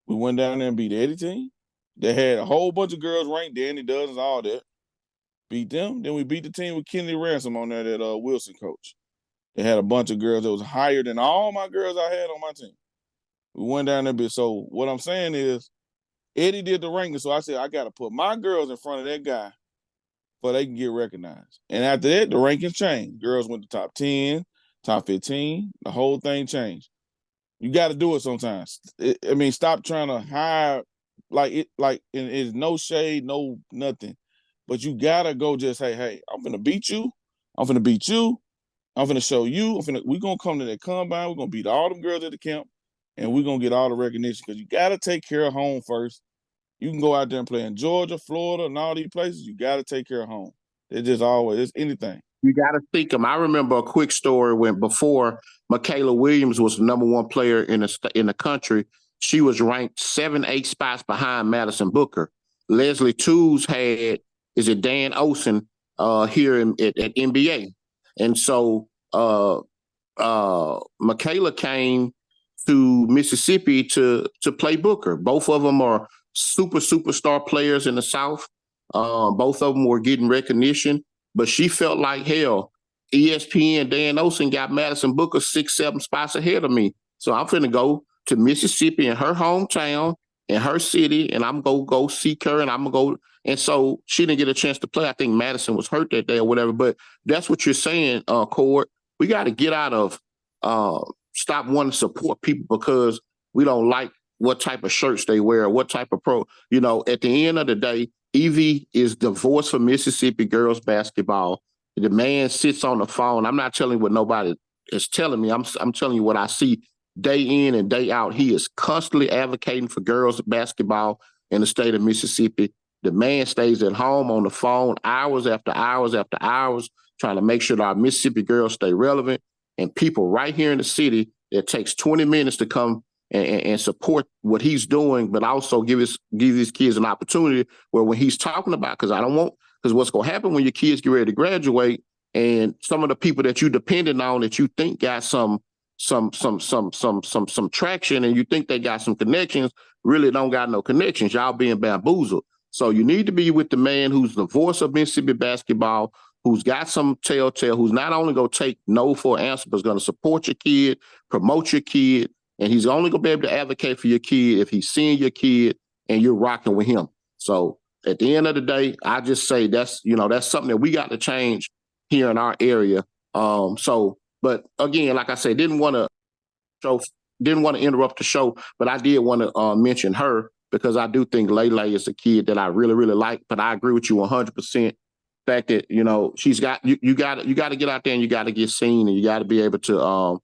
F: We went down there and beat Eddie team. They had a whole bunch of girls ranked, Danny Dozens, all that. Beat them. Then we beat the team with Kennedy Ransom on there, that Wilson coach. They had a bunch of girls that was higher than all my girls I had on my team. We went down there. So what I'm saying is, Eddie did the ranking, so I said, I got to put my girls in front of that guy so they can get recognized. And after that, the rankings changed. Girls went to top 10, top 15. The whole thing changed. You got to do it sometimes. Stop trying to hide and it's no shade, no nothing. But you got to go just say, hey, I'm going to beat you. I'm going to beat you. I'm going to show you. We're going to come to that combine. We're going to beat all them girls at the camp. And we're going to get all the recognition because you got to take care of home first. You can go out there and play in Georgia, Florida, and all these places. You got to take care of home. It's anything.
G: You got to think them. I remember a quick story when before Michaela Williams was the number 1 player in the country, she was ranked 7-8 spots behind Madison Booker. Leslie Tools had Dan Olsen here at NBA. And so Michaela came to Mississippi to play Booker. Both of them are superstar players in the South. Both of them were getting recognition, but she felt like hell. ESPN, Dan Olsen got Madison Booker 6-7 spots ahead of me. So I'm finna go to Mississippi in her hometown, in her city, and I'm gonna go seek her, and I'm gonna go. And so she didn't get a chance to play. I think Madison was hurt that day or whatever, but that's what you're saying, Cord. We got to get out of stop wanting to support people because we don't like what type of shirts they wear, what type of at the end of the day, Evie is divorced from Mississippi girls basketball. The man sits on the phone. I'm not telling you what nobody is telling me. I'm telling you what I see day in and day out. He is constantly advocating for girls basketball in the state of Mississippi. The man stays at home on the phone hours after hours after hours, trying to make sure that our Mississippi girls stay relevant. And people right here in the city, it takes 20 minutes to come and support what he's doing, but also give these kids an opportunity where when he's talking about, because what's going to happen when your kids get ready to graduate and some of the people that you depended on that you think got some traction and you think they got some connections really don't got no connections. Y'all being bamboozled. So you need to be with the man who's the voice of Mississippi basketball, who's got some telltale, who's not only going to take no for an answer, but is going to support your kid, promote your kid, and he's only going to be able to advocate for your kid if he's seeing your kid and you're rocking with him. So at the end of the day, I just say that's something that we got to change here in our area. But again, like I said, didn't want to interrupt the show, but I did want to mention her because I do think Lele is a kid that I really, really like. But I agree with you 100%. Fact that she's got you got to get out there and you got to get seen and you got to be able to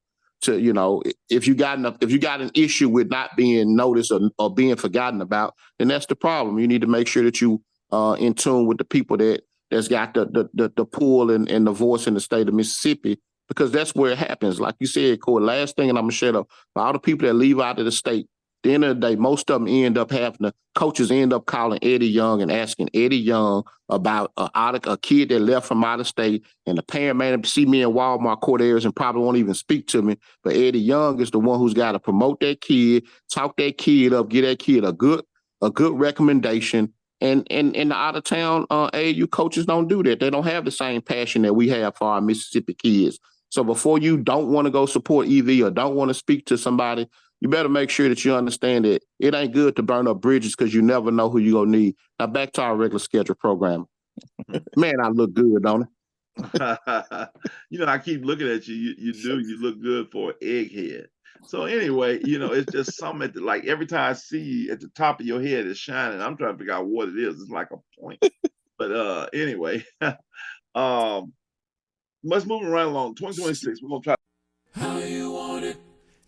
G: if you got an issue with not being noticed or being forgotten about, then that's the problem. You need to make sure that you in tune with the people that's got the pull and the voice in the state of Mississippi, because that's where it happens. Like you said, Corey, last thing, and I'm gonna shut up, for all the people that leave out of the state, at the end of the day, most of them coaches end up calling Eddie Young and asking Eddie Young about a kid that left from out of state, and the parent may see me in Walmart court areas and probably won't even speak to me. But Eddie Young is the one who's got to promote that kid, talk that kid up, get that kid a good recommendation. And the out of town AAU coaches don't do that. They don't have the same passion that we have for our Mississippi kids. So before you don't want to go support EV or don't want to speak to somebody, you better make sure that you understand that it ain't good to burn up bridges because you never know who you're going to need. Now back to our regular schedule program. Man, I look good, don't
E: I keep looking at you. You look good for an egghead. So anyway, it's just something like every time I see you at the top of your head is shining. I'm trying to figure out what it is. It's like a point. But anyway, let's move right along. 2026, we're going to try.
B: How you want it?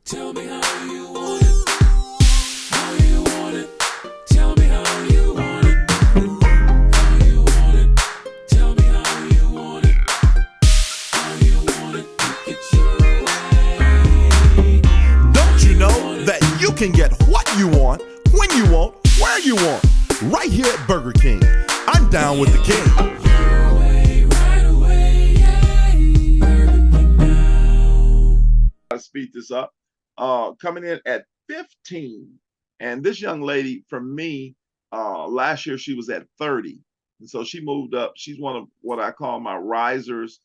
B: Tell me how you want it. How you want it? Tell me how you want it. How you want it? Tell me how you want it. How you want it? It's your way.
C: Don't you know that you can get what you want, when you want, where you want, right here at Burger King? I'm down with the king.
B: Your way, right away, yeah. Burger King now.
E: I'll speed this up. Coming in at 15. And this young lady, for me, last year she was at 30. And so she moved up. She's one of what I call my risers.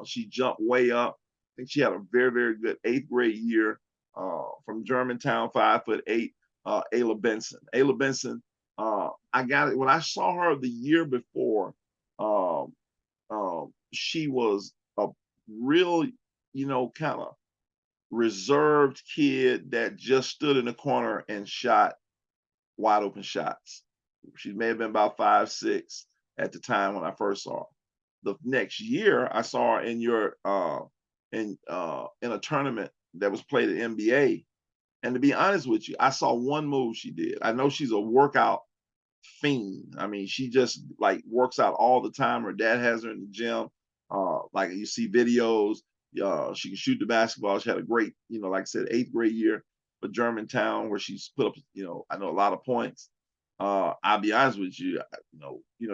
E: She jumped way up. I think she had a very, very good 8th grade year from Germantown, 5'8", Ayla Benson. Ayla Benson, I got it when I saw her the year before. She was a real, kind of reserved kid that just stood in the corner and shot wide open shots. She may have been about 5'6" at the time when I first saw her. The next year, I saw her in in a tournament that was played at NBA. And to be honest with you, I saw one move she did. I know she's a workout fiend. I mean, she just like works out all the time. Her dad has her in the gym. Like you see videos. She can shoot the basketball. She had a great, like I said, 8th grade year for Germantown, where she's put up, I know a lot of points. I'll be honest with you,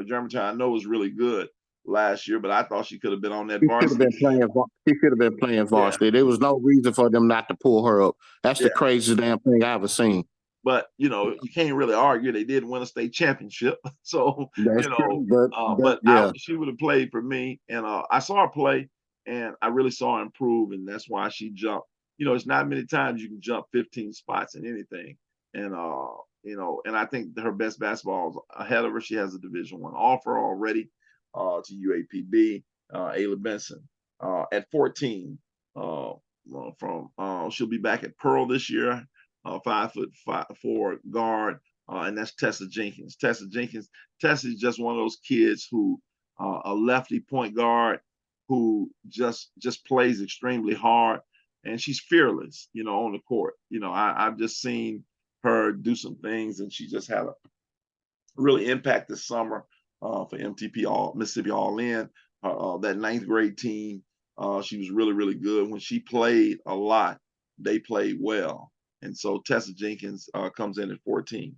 E: Germantown I know was really good last year, but I thought she could have been on that varsity.
G: She should have been playing varsity. Yeah. There was no reason for them not to pull her up. That's the craziest damn thing I ever seen.
E: But you can't really argue. They did win a state championship, so
G: that's true, but
E: she would have played for me. And I saw her play, and I really saw her improve, and that's why she jumped. It's not many times you can jump 15 spots in anything, and and I think her best basketball is ahead of her. She has a Division I offer already to UAPB. Ayla Benson at 14. She'll be back at Pearl this year. 5'4" guard, and that's Tessa Jenkins. Tessa is just one of those kids who a lefty point guard who just plays extremely hard. and she's fearless, on the court. I've just seen her do some things, and she just had a really impact this summer for Mississippi All In. That ninth grade team, she was really, really good. When she played a lot, they played well. And so Tessa Jenkins comes in at 14.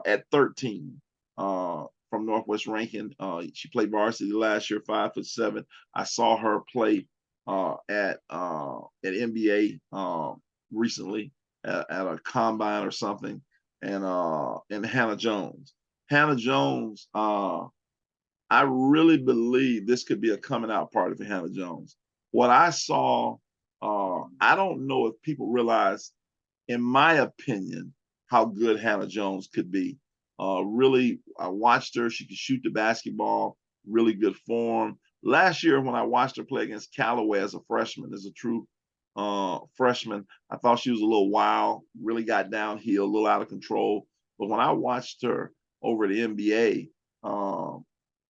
E: At 13, from Northwest Rankin, she played varsity last year, 5'7". I saw her play at NBA recently at a combine or something, and Hannah Jones. Hannah Jones, I really believe this could be a coming out party for Hannah Jones. What I saw, I don't know if people realize, in my opinion, how good Hannah Jones could be. Really, I watched her. She could shoot the basketball, really good form. Last year, when I watched her play against Callaway as a freshman, as a true freshman, I thought she was a little wild, really got downhill, a little out of control. But when I watched her over the NBA,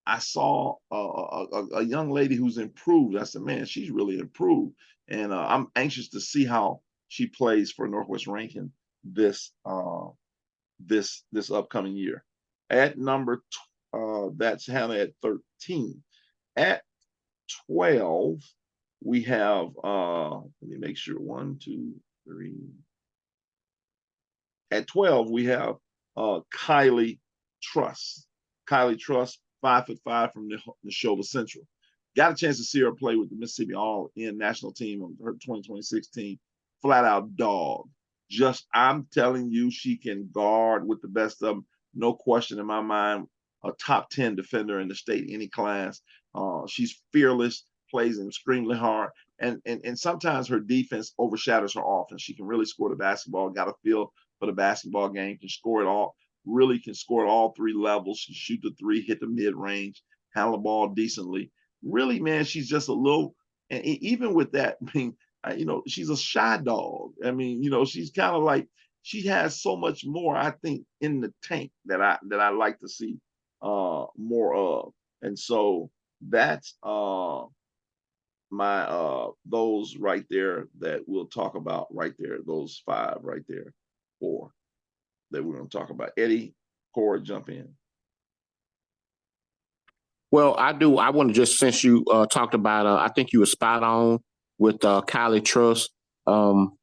E: I saw a young lady who's improved. I said, man, she's really improved. And I'm anxious to see how she plays for Northwest Rankin this upcoming year. At number, that's Hannah at 13. At 12, we have, let me make sure, 1, 2, 3. At 12, we have Kylie Truss. Kylie Truss, 5'5" from Neshoba Central. Got a chance to see her play with the Mississippi All-In national team on her 2026 team. Flat out dog. I'm telling you, she can guard with the best of them. No question in my mind. A top 10 defender in the state, any class. She's fearless, plays extremely hard, and sometimes her defense overshadows her offense. She can really score the basketball. Got a feel for the basketball game. Can score it all. Really can score at all three levels. She shoot the three, hit the mid range, handle the ball decently. Really, man, she's just a little. And even with that, I mean, she's a shy dog. I mean, she's kind of like, she has so much more, I think, in the tank that I like to see more of. And so that's my those right there that we'll talk about right there. Those 5 right there, 4 that we're going to talk about. Eddie, Cora, jump in.
G: Well, I do. I want to just, since you talked about, I think you were spot on with Kylie Truss.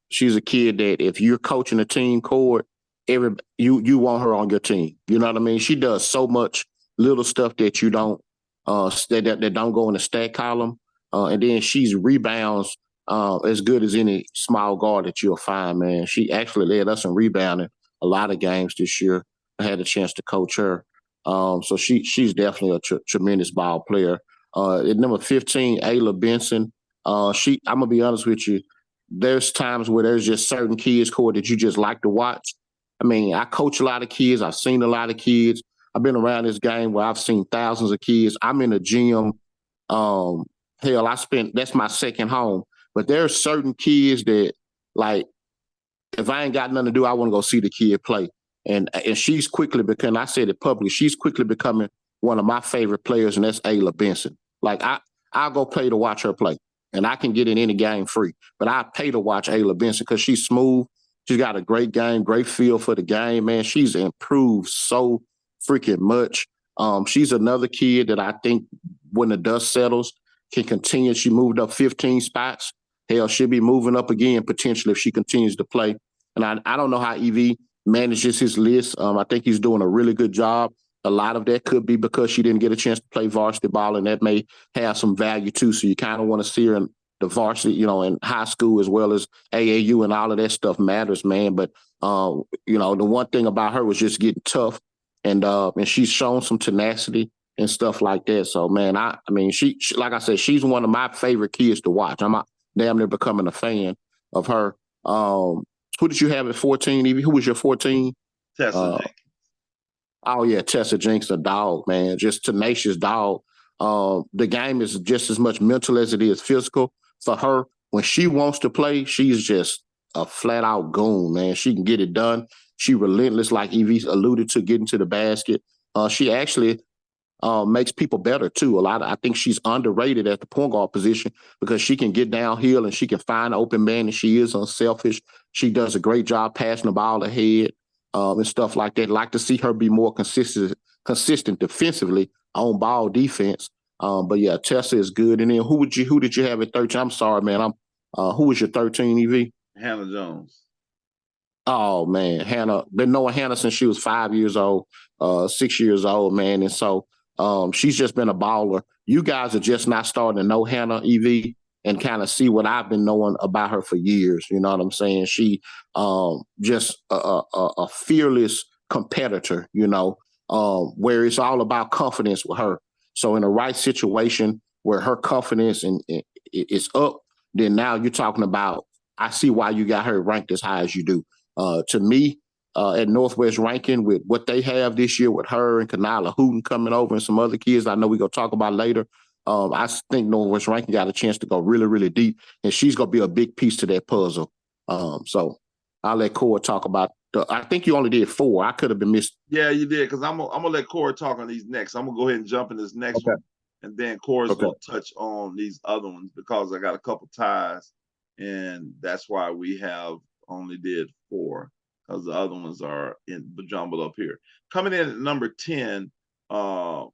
G: She's a kid that if you're coaching a team, Cord, you want her on your team. You know what I mean? She does so much little stuff that you don't that don't go in the stat column, and then she's rebounds as good as any small guard that you'll find. Man, she actually led us in rebounding a lot of games this year. I had a chance to coach her. So she's definitely a tremendous ball player. At number 15, Ayla Benson. I'm gonna be honest with you. There's times where there's just certain kids, Cord, that you just like to watch. I mean, I coach a lot of kids. I've seen a lot of kids. I've been around this game where I've seen thousands of kids. I'm in a gym. That's my second home. But there are certain kids that, like, if I ain't got nothing to do, I want to go see the kid play. And she's quickly becoming, I said it publicly, she's quickly becoming one of my favorite players, and that's Ayla Benson. Like, I'll go pay to watch her play, and I can get in any game free. But I pay to watch Ayla Benson because she's smooth. She's got a great game, great feel for the game, man. She's improved so freaking much. She's another kid that I think when the dust settles can continue. She moved up 15 spots. Hell, she'll be moving up again potentially if she continues to play. And I don't know how EV manages his list. I think he's doing a really good job. A lot of that could be because she didn't get a chance to play varsity ball, and that may have some value too. So you kind of want to see her in the varsity, in high school as well as AAU, and all of that stuff matters, man. But the one thing about her was just getting tough, and she's shown some tenacity and stuff like that. So, man, I mean, she like I said, she's one of my favorite kids to watch. I'm damn near becoming a fan of her. Who did you have at 14, Evie? Who was your 14?
E: Tessa Jenkins.
G: Oh, yeah, Tessa Jenkins, a dog, man. Just tenacious dog. The game is just as much mental as it is physical for her. When she wants to play, she's just a flat-out goon, man. She can get it done. She relentless, like Evie alluded to, getting to the basket. She actually makes people better too. I think she's underrated at the point guard position because she can get downhill and she can find an open man, and she is unselfish. She does a great job passing the ball ahead and stuff like that. Like to see her be more consistent defensively on ball defense. But yeah, Tessa is good. And then who did you have at 13? I'm sorry, man. Who was your 13 EV?
E: Hannah Jones.
G: Oh man, Hannah. Been knowing Hannah since she was 5 years old, 6 years old, man. And so she's just been a baller. You guys are just not starting to know Hannah EV and kind of see what I've been knowing about her for years. You know what I'm saying? She just a fearless competitor, you know, where it's all about confidence with her. So in the right situation where her confidence is up, then now you're talking about, I see why you got her ranked as high as you do. To me, at Northwest ranking with what they have this year with her and Kanala Hooten coming over and some other kids I know we're going to talk about later, I think Northwest ranking got a chance to go really, really deep, and she's going to be a big piece to that puzzle. So I'll let Cora talk about I think you only did 4. I could have been missed.
E: Yeah, you did, because I'm gonna let Cora talk on these next. I'm gonna go ahead and jump in this next one, and then Cora's gonna touch on these other ones because I got a couple ties, and that's why we have only did 4, because the other ones are jumbled up here. Coming in at number 10 from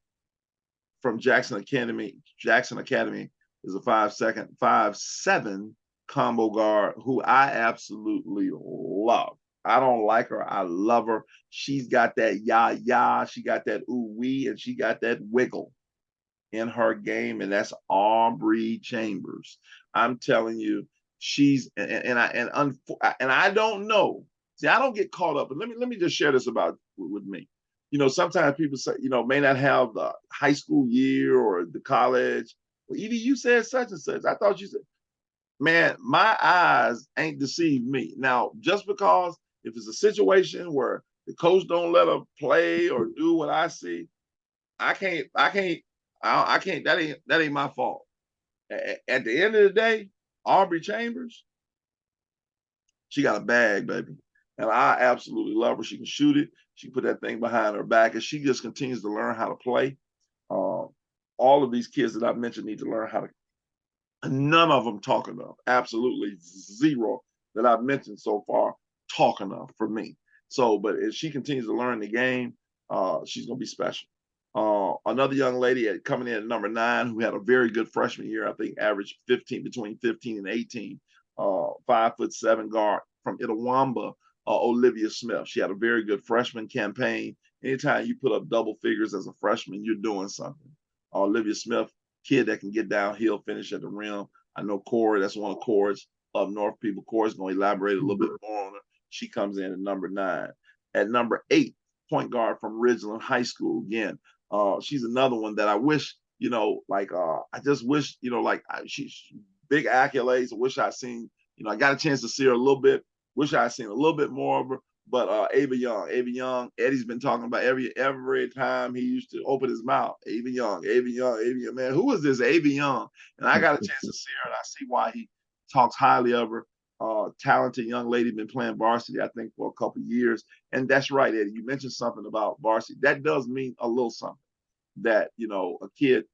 E: Jackson Academy. Jackson Academy is a 5'7" combo guard who I absolutely love. I don't like her. I love her. She's got that yah, she got that ooh-wee, and she got that wiggle in her game, and that's Aubrey Chambers. I'm telling you, she's and I don't know. See, I don't get caught up. But let me just share this about with me. You know, sometimes people say, you know, may not have the high school year or the college. Well, Edie, you said such and such. I thought you said, man, my eyes ain't deceived me. Now, just because if it's a situation where the coach don't let her play or do what I see, I can't. That ain't my fault. At the end of the day, Aubrey Chambers, she got a bag, baby. And I absolutely love her. She can shoot it. She can put that thing behind her back, and she just continues to learn how to play. All of these kids that I've mentioned need to learn how to. None of them talk enough. Absolutely zero that I've mentioned so far talk enough for me. So, but if she continues to learn the game, she's going to be special. Another young lady coming in at number 9 who had a very good freshman year, I think averaged between 15 and 18, 5'7" guard from Itawamba, Olivia Smith. She had a very good freshman campaign. Anytime you put up double figures as a freshman, you're doing something. Olivia Smith, kid that can get downhill, finish at the rim. I know Cora, that's one of Cora's up north people. Cora's going to elaborate a little bit more on her. She comes in at number 9. At number 8, point guard from Ridgeland High School. Again, she's another one that I wish, you know, like I just wish, you know, like she's big accolades. I wish I'd seen, you know, I got a chance to see her a little bit. Wish I'd seen a little bit more of her. But Ava Young, Eddie's been talking about every time he used to open his mouth. Ava Young, man, who is this Ava Young? And I got a chance to see her, and I see why he talks highly of her. Talented young lady, been playing varsity, I think, for a couple of years. And that's right, Eddie. You mentioned something about varsity. That does mean a little something. That, you know, a kid,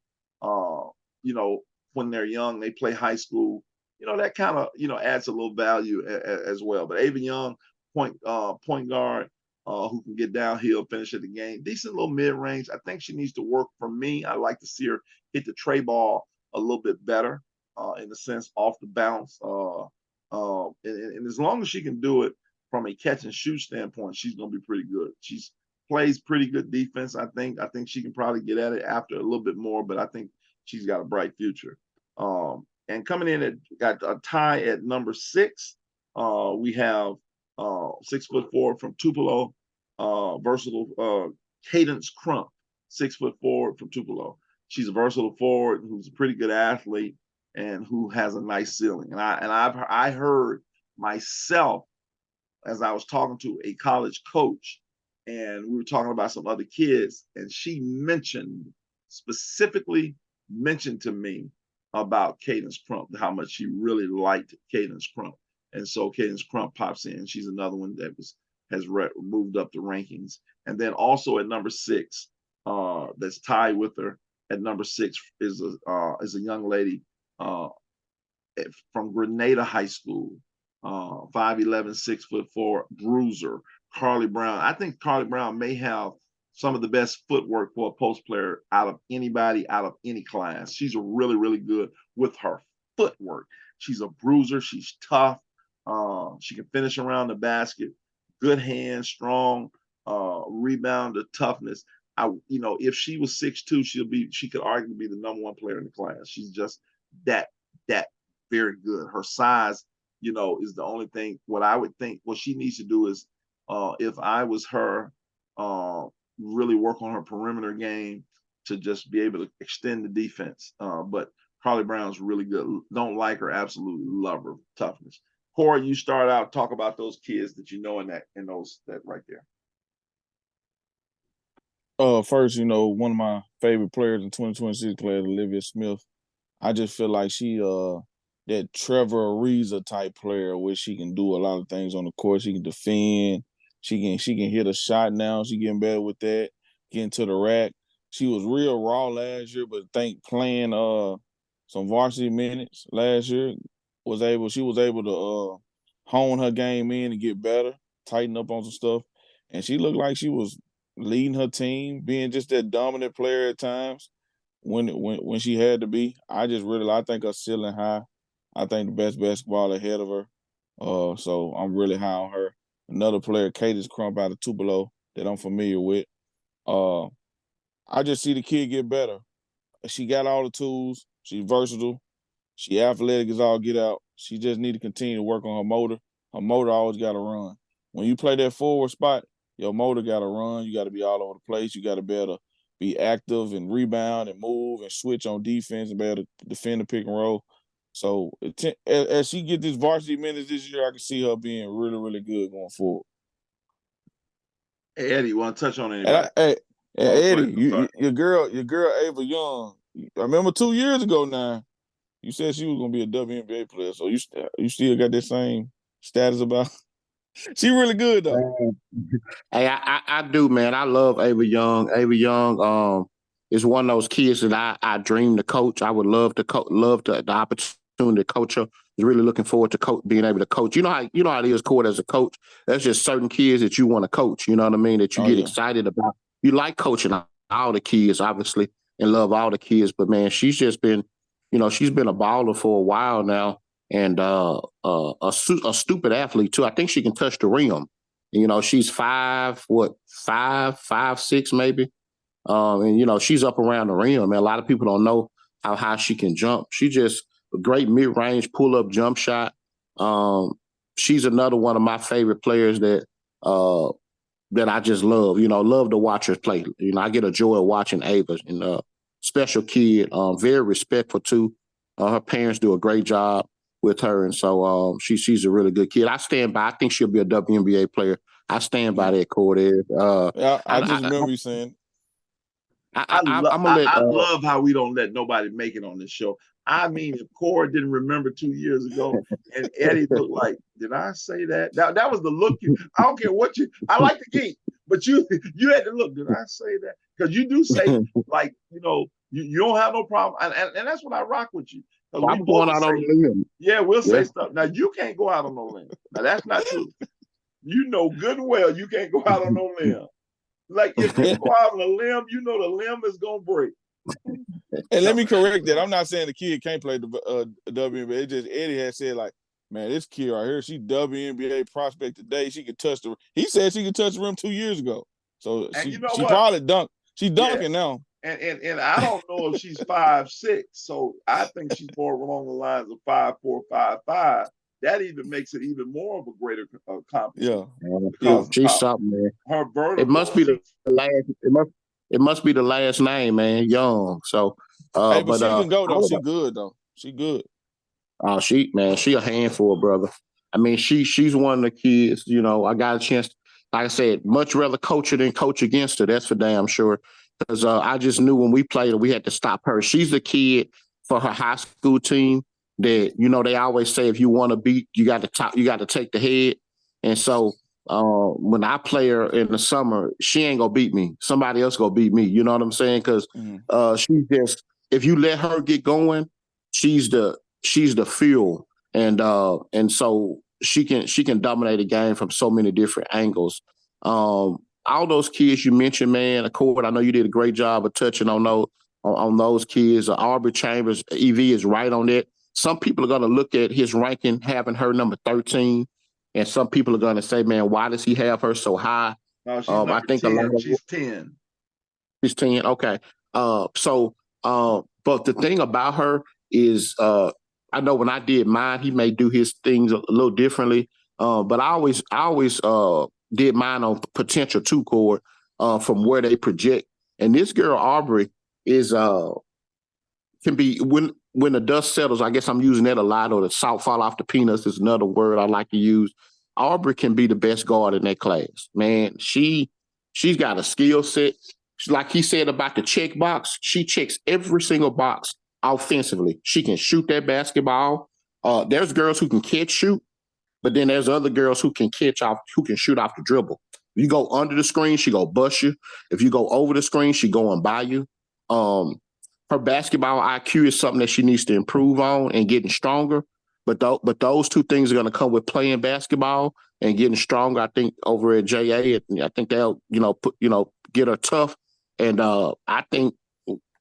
E: you know, when they're young, they play high school. You know, that kind of, you know, adds a little value as well. But Ava Young, point guard, who can get downhill, finish at the game. Decent little mid-range. I think she needs to work for me. I like to see her hit the tray ball a little bit better, in the sense off the bounce. And as long as she can do it from a catch and shoot standpoint, she's going to be pretty good. She's plays pretty good defense. I think she can probably get at it after a little bit more, but I think she's got a bright future. And coming in got a tie at number 6. We have 6'4" from Tupelo, versatile Cadence Crump, 6'4" from Tupelo. She's a versatile forward who's a pretty good athlete and who has a nice ceiling. And I heard myself as I was talking to a college coach, and we were talking about some other kids, and she specifically mentioned to me about Cadence Crump, how much she really liked Cadence Crump. And so Cadence Crump pops in. She's another one that has moved up the rankings. And then also at number 6, that's tied with her at number 6 is a young lady from Grenada High School, 5'11", 6'4", bruiser, Carly Brown. I think Carly Brown may have some of the best footwork for a post player out of anybody, out of any class. She's really, really good with her footwork. She's a bruiser. She's tough. She can finish around the basket. Good hands, strong, rebounder, toughness. If she was 6'2", she could arguably be the number 1 player in the class. She's just that very good. Her size, is the only thing. What I would think what she needs to do is, if I was her, really work on her perimeter game to just be able to extend the defense. But Carly Brown's really good. Don't like her, absolutely love her toughness. Corey, you start out, talk about those kids that in those that right there.
F: First, one of my favorite players in 2026 class, Olivia Smith. I just feel like she that Trevor Ariza type player where she can do a lot of things on the court. She can defend. She can hit a shot now. She getting better with that. Getting to the rack. She was real raw last year, but I think playing some varsity minutes last year she was able to hone her game in and get better, tighten up on some stuff. And she looked like she was leading her team, being just that dominant player at times when she had to be. I think her ceiling high. I think the best basketball ahead of her. So I'm really high on her. Another player, Cadence Crump out of Tupelo, that I'm familiar with. I just see the kid get better. She got all the tools. She's versatile. She athletic as all get out. She just need to continue to work on her motor. Her motor always got to run. When you play that forward spot, your motor got to run. You got to be all over the place. You got to be able to be active and rebound and move and switch on defense and be able to defend the pick and roll. So as she get this varsity minutes this year, I can see her being really, really good going forward.
E: Hey, Eddie, you want to touch on anybody?
F: Eddie, your girl Ava Young. I remember 2 years ago now, you said she was gonna be a WNBA player. So you still got that same status about? She really good though.
G: Hey, I do, man. I love Ava Young. Ava Young is one of those kids that I dream to coach. I would love to the opportunity to coach her. Really looking forward to being able to coach. You know how it is, Court, as a coach. There's just certain kids that you want to coach. You know what I mean? That you get excited about. You like coaching all the kids, obviously, and love all the kids. But man, she's just been, she's been a baller for a while now, and a stupid athlete too. I think she can touch the rim. She's 5'6" maybe. And she's up around the rim, man. A lot of people don't know how high she can jump. She just a great mid-range pull-up jump shot. She's another one of my favorite players that I just love. Love to watch her play. I get a joy of watching Ava. And special kid, very respectful too. Her parents do a great job with her, and so she's a really good kid. I stand by. I think she'll be a WNBA player. I stand by that, Cortez.
F: I just remember you saying.
E: I love how we don't let nobody make it on this show. I mean, if Corey didn't remember 2 years ago, and Eddie looked like, did I say that? That was the look. I don't care what I like the geek, but you had to look. Did I say that? Because you do say like you don't have no problem, and that's what I rock with you.
G: I'm going out on a limb.
E: Yeah, we'll say stuff. Now you can't go out on no limb. Now that's not true. You know good and well you can't go out on no limb. Like if you go out on a limb, the limb is gonna break.
F: And let me correct that. I'm not saying the kid can't play the WNBA. It's just Eddie had said like, man, this kid right here, she WNBA prospect today. She could touch the. He said she could touch the rim 2 years ago. So she probably dunked. She's dunking now.
E: And I don't know if she's 5'6", so I think she's more along the lines of 5'4", 5'5". That even makes it even more of a greater accomplishment.
G: Yeah, she's something, man.
E: Her vertical.
G: It must be the last. It must be the last name, man. Young. So,
F: but she can go though. She good though. She good.
G: She a handful, brother. I mean, she's one of the kids. I got a chance. Like I said, much rather coach her than coach against her. That's for damn sure. Because I just knew when we played her, we had to stop her. She's the kid for her high school team that they always say if you want to beat, you got to take the head. And so when I play her in the summer, she ain't gonna beat me. Somebody else gonna beat me. You know what I'm saying? Because
F: Mhm.
G: she's just, if you let her get going, she's the fuel, and so she can dominate a game from so many different angles. All those kids you mentioned, man, Accord, I know you did a great job of touching on those kids. Aubrey Chambers, EV is right on that. Some people are gonna look at his ranking, having her number 13, and some people are going to say, man, why does he have her so high?
E: No, she's
G: I
E: number
G: think a lot
E: 10.
G: of
E: She's 10.
G: she's 10. Okay. But the thing about her is, I know when I did mine, he may do his things a little differently. But I always did mine on potential two chord, from where they project. And this girl, Aubrey, is, can be, when the dust settles. I guess I'm using that a lot, or the salt fall off the peanuts is another word I like to use. Aubrey can be the best guard in that class. Man, she's got a skill set. Like he said about the check box, she checks every single box offensively. She can shoot that basketball. There's girls who can catch shoot, but then there's other girls who can shoot off the dribble. If you go under the screen, she go bust you. If you go over the screen, she going by you. Um, Her basketball IQ is something that she needs to improve on and getting stronger. But those two things are going to come with playing basketball and getting stronger. I think over at JA, I think they'll get her tough. And I think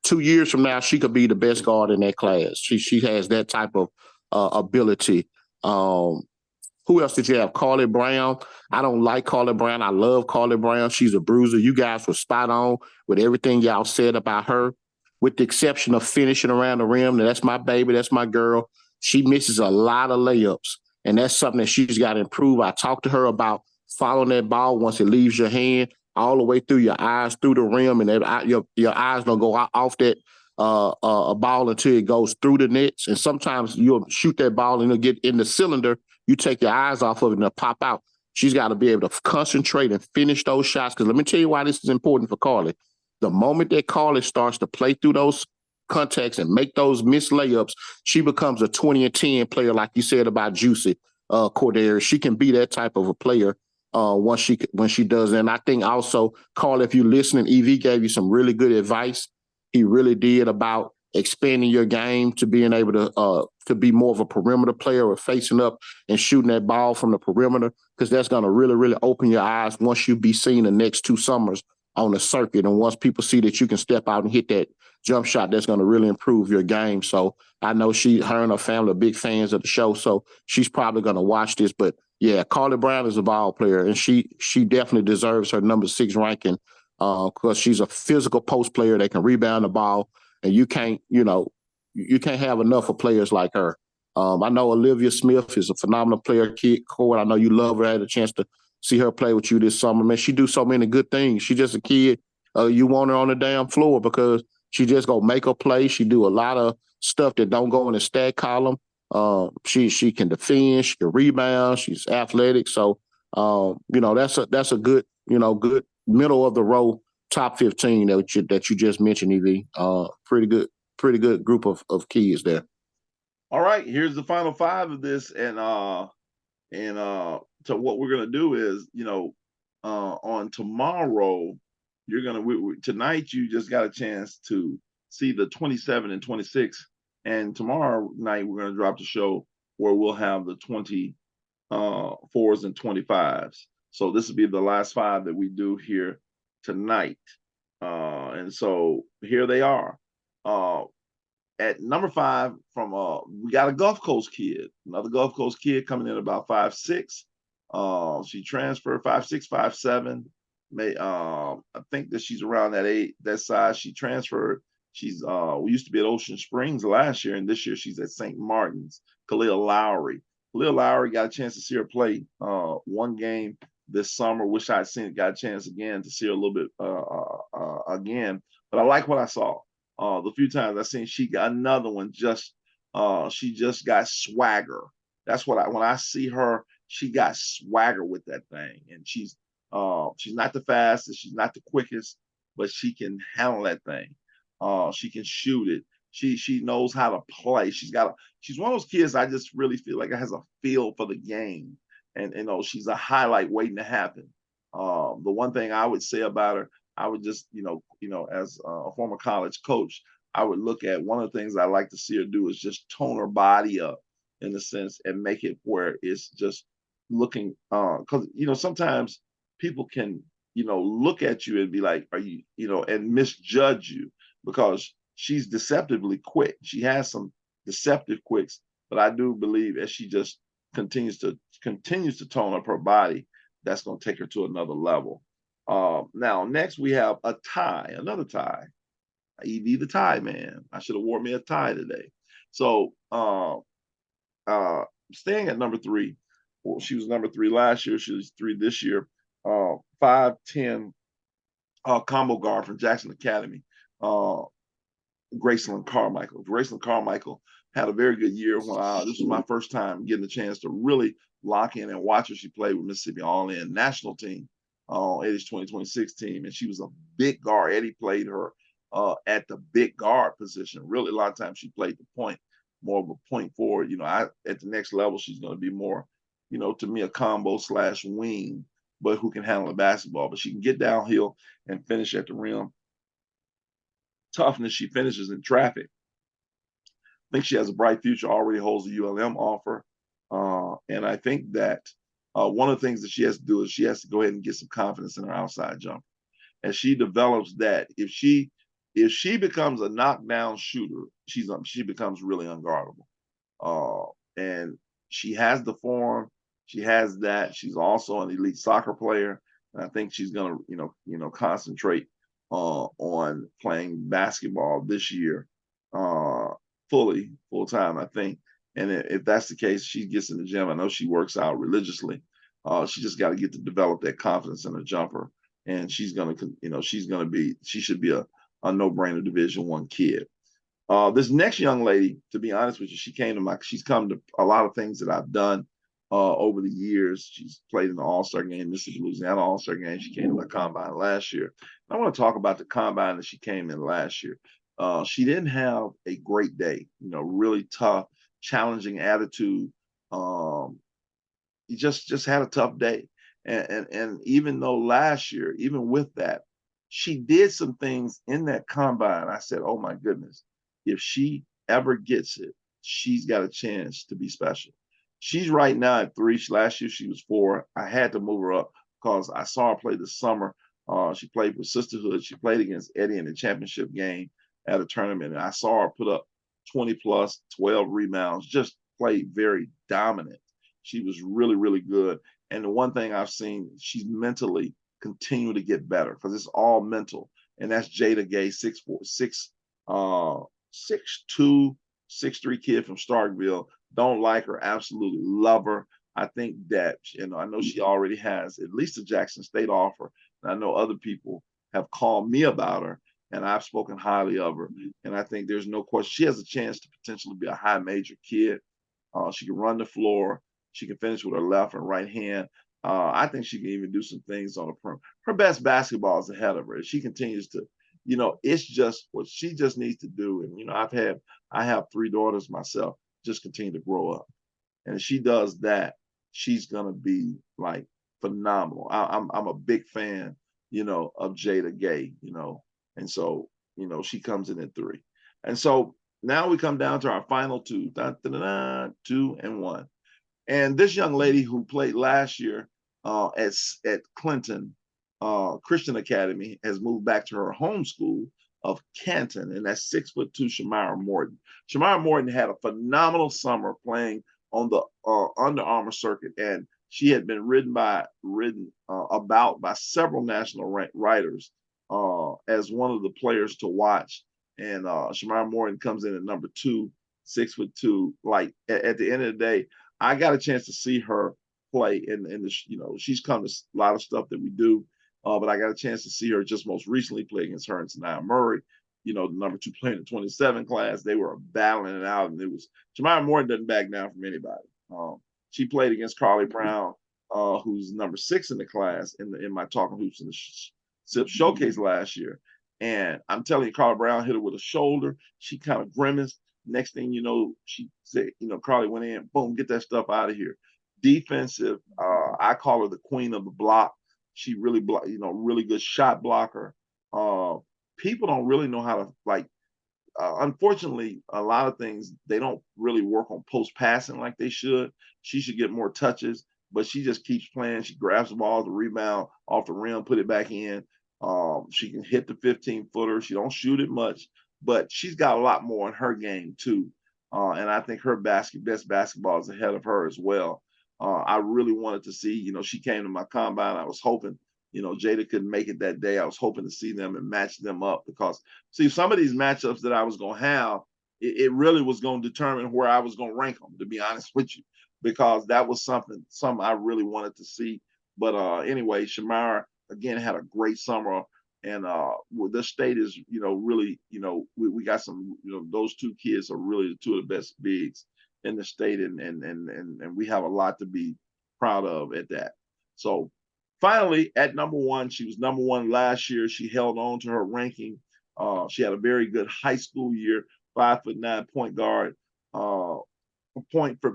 G: 2 years from now she could be the best guard in that class. She has that type of ability. Um, who else did you have? Carly Brown. I don't like Carly Brown. I love Carly Brown. She's a bruiser. You guys were spot on with everything y'all said about her, with the exception of finishing around the rim. Now, that's my baby. That's my girl. She misses a lot of layups, and that's something that she's got to improve. I talked to her about following that ball once it leaves your hand all the way through your eyes, through the rim, and your eyes don't go off that a ball until it goes through the nets. And sometimes you'll shoot that ball and it'll get in the cylinder. You take your eyes off of it and it'll pop out. She's got to be able to concentrate and finish those shots. Because let me tell you why this is important for Carly. The moment that Carly starts to play through those contacts and make those missed layups, she becomes a 20 and 10 player, like you said about Juicy Cordair. She can be that type of a player when she does. And I think also, Carly, if you're listening, EV gave you some really good advice. He really did, about expanding your game to being able to be more of a perimeter player, or facing up and shooting that ball from the perimeter, because that's going to really, really open your eyes once you be seen the next 2 summers on the circuit. And once people see that you can step out and hit that jump shot, that's going to really improve your game. So I know her and her family are big fans of the show, so she's probably going to watch this. But yeah, Carly Brown is a ball player, and she definitely deserves her number 6 ranking, because she's a physical post player that can rebound the ball, and you can't have enough of players like her. I know Olivia Smith is a phenomenal player, kid. Cord, I know you love her. I had a chance to see her play with you this summer. Man, she do so many good things. She just a kid. You want her on the damn floor, because she just go make a play. She do a lot of stuff that don't go in the stat column. She can defend. She can rebound. She's athletic. So that's a good good middle of the row top 15 that you just mentioned, EV. Pretty good group of kids there.
E: All right, here's the final 5 of this, and so what we're gonna do is, on tomorrow, you're gonna tonight you just got a chance to see the 27 and 26, and tomorrow night we're gonna drop the show where we'll have the 24s and 25s. So this will be the last 5 that we do here tonight, and so here they are. At number 5, we got a Gulf Coast kid, another Gulf Coast kid coming in about 5'6". She transferred 5'6", 5'7". I think that she's around that size. She transferred. We used to be at Ocean Springs last year, and this year she's at St. Martin's. Khalil Lowry got a chance to see her play one game this summer. Wish I'd got a chance again to see her a little bit again. But I like what I saw. The few times I seen, she got another one. She just got swagger. That's what when I see her, she got swagger with that thing, and she's not the fastest, she's not the quickest, but she can handle that thing. She can shoot it. She knows how to play. She's one of those kids I just really feel like has a feel for the game. and she's a highlight waiting to happen. The one thing I would say about her, I would just as a former college coach, I would look at one of the things I like to see her do is just tone her body up in a sense and make it where it's just looking because sometimes people can look at you and be like, are you and misjudge you because she's deceptively quick. She has some deceptive quicks, but I do believe as she just continues to tone up her body, that's going to take her to another level. Now, next we have another tie. EV the tie man. I should have worn me a tie today. So, staying at number 3. Well, she was number 3 last year. She was 3 this year. 5'10" combo guard from Jackson Academy. Graceland Carmichael. Graceland Carmichael had a very good year. When this was my first time getting the chance to really lock in and watch her. She played with Mississippi All-In national team, Eddie's 2026 team, and she was a big guard. Eddie played her at the big guard position. Really, a lot of times she played the point, more of a point forward. At the next level, she's going to be more, to me, a combo / wing, but who can handle the basketball. But she can get downhill and finish at the rim. Toughness, she finishes in traffic. I think she has a bright future, already holds a ULM offer. And I think that one of the things that she has to do is she has to go ahead and get some confidence in her outside jumper. As she develops that, if she becomes a knockdown shooter, she becomes really unguardable. And she has the form, she has that. She's also an elite soccer player, and I think she's gonna concentrate on playing basketball this year full time, I think. And if that's the case, she gets in the gym. I know she works out religiously. She just got to get to develop that confidence in her jumper, and she should be a no-brainer Division I kid. This next young lady, to be honest with you, she's come to a lot of things that I've done over the years. She's played in the All-Star game, Mississippi Louisiana All-Star game. She came to my combine last year. I want to talk about the combine that she came in last year. She didn't have a great day, really tough, challenging attitude. He just had a tough day. And even though last year, even with that, she did some things in that combine. I said, oh my goodness, if she ever gets it, she's got a chance to be special. She's right now at 3. Last year she was 4. I had to move her up because I saw her play this summer. She played with Sisterhood. She played against Eddie in the championship game at a tournament, and I saw her put up 20 plus, 12 rebounds, just played very dominant. She was really, really good. And the one thing I've seen, she's mentally continue to get better because it's all mental. And that's Jada Gay, 6'2", 6'3" kid from Starkville. Don't like her, absolutely love her. I think that, I know she already has at least a Jackson State offer. And I know other people have called me about her, and I've spoken highly of her. And I think there's no question she has a chance to potentially be a high major kid. She can run the floor. She can finish with her left and right hand. I think she can even do some things on the perimeter. Her best basketball is ahead of her. If she continues to, it's just what she just needs to do. And I have 3 daughters myself. Just continue to grow up, and if she does that, she's gonna be like phenomenal. I'm a big fan, of Jada Gay, and so she comes in at 3, and so now we come down to our final 2, 2 and 1. And this young lady who played last year at Clinton Christian Academy has moved back to her home school of Canton, and that's 6'2" Shamira Morton. Shamira Morton had a phenomenal summer playing on the Under Armour circuit, and she had been written about by several national writers as one of the players to watch. And Shamira Morton comes in at number 2, 6'2". Like at the end of the day, I got a chance to see her play, and she's come to a lot of stuff that we do. But I got a chance to see her just most recently play against her and Sanaya Murray, the number 2 player in the 27 class. They were battling it out, and it was Shamira Morton doesn't back down from anybody. She played against Carly Brown, who's number 6 in the class in my Talking Hoops in the SIP showcase last year. And I'm telling you, Carly Brown hit her with a shoulder. She kind of grimaced. Next thing you know, she said, Carly went in, boom, get that stuff out of here. defensive. I call her the queen of the block. She really really good shot blocker. People don't really know how to like. Unfortunately, a lot of things they don't really work on post passing like they should. She should get more touches, but she just keeps playing. She grabs the ball, the rebound off the rim, put it back in. She can hit the 15-footer. She don't shoot it much, but she's got a lot more in her game too. And I think her best basketball is ahead of her as well. I really wanted to see, she came to my combine. I was hoping, Jada couldn't make it that day. I was hoping to see them and match them up because, see, some of these matchups that I was going to have, it really was going to determine where I was going to rank them, to be honest with you, because that was something I really wanted to see. But anyway, Shamara, again, had a great summer. And this state is, really, we got some, those two kids are really two of the best bigs in the state, and we have a lot to be proud of at that. So finally, at number one, she was number one last year. She held on to her ranking. She had a very good high school year, 5'9" point guard.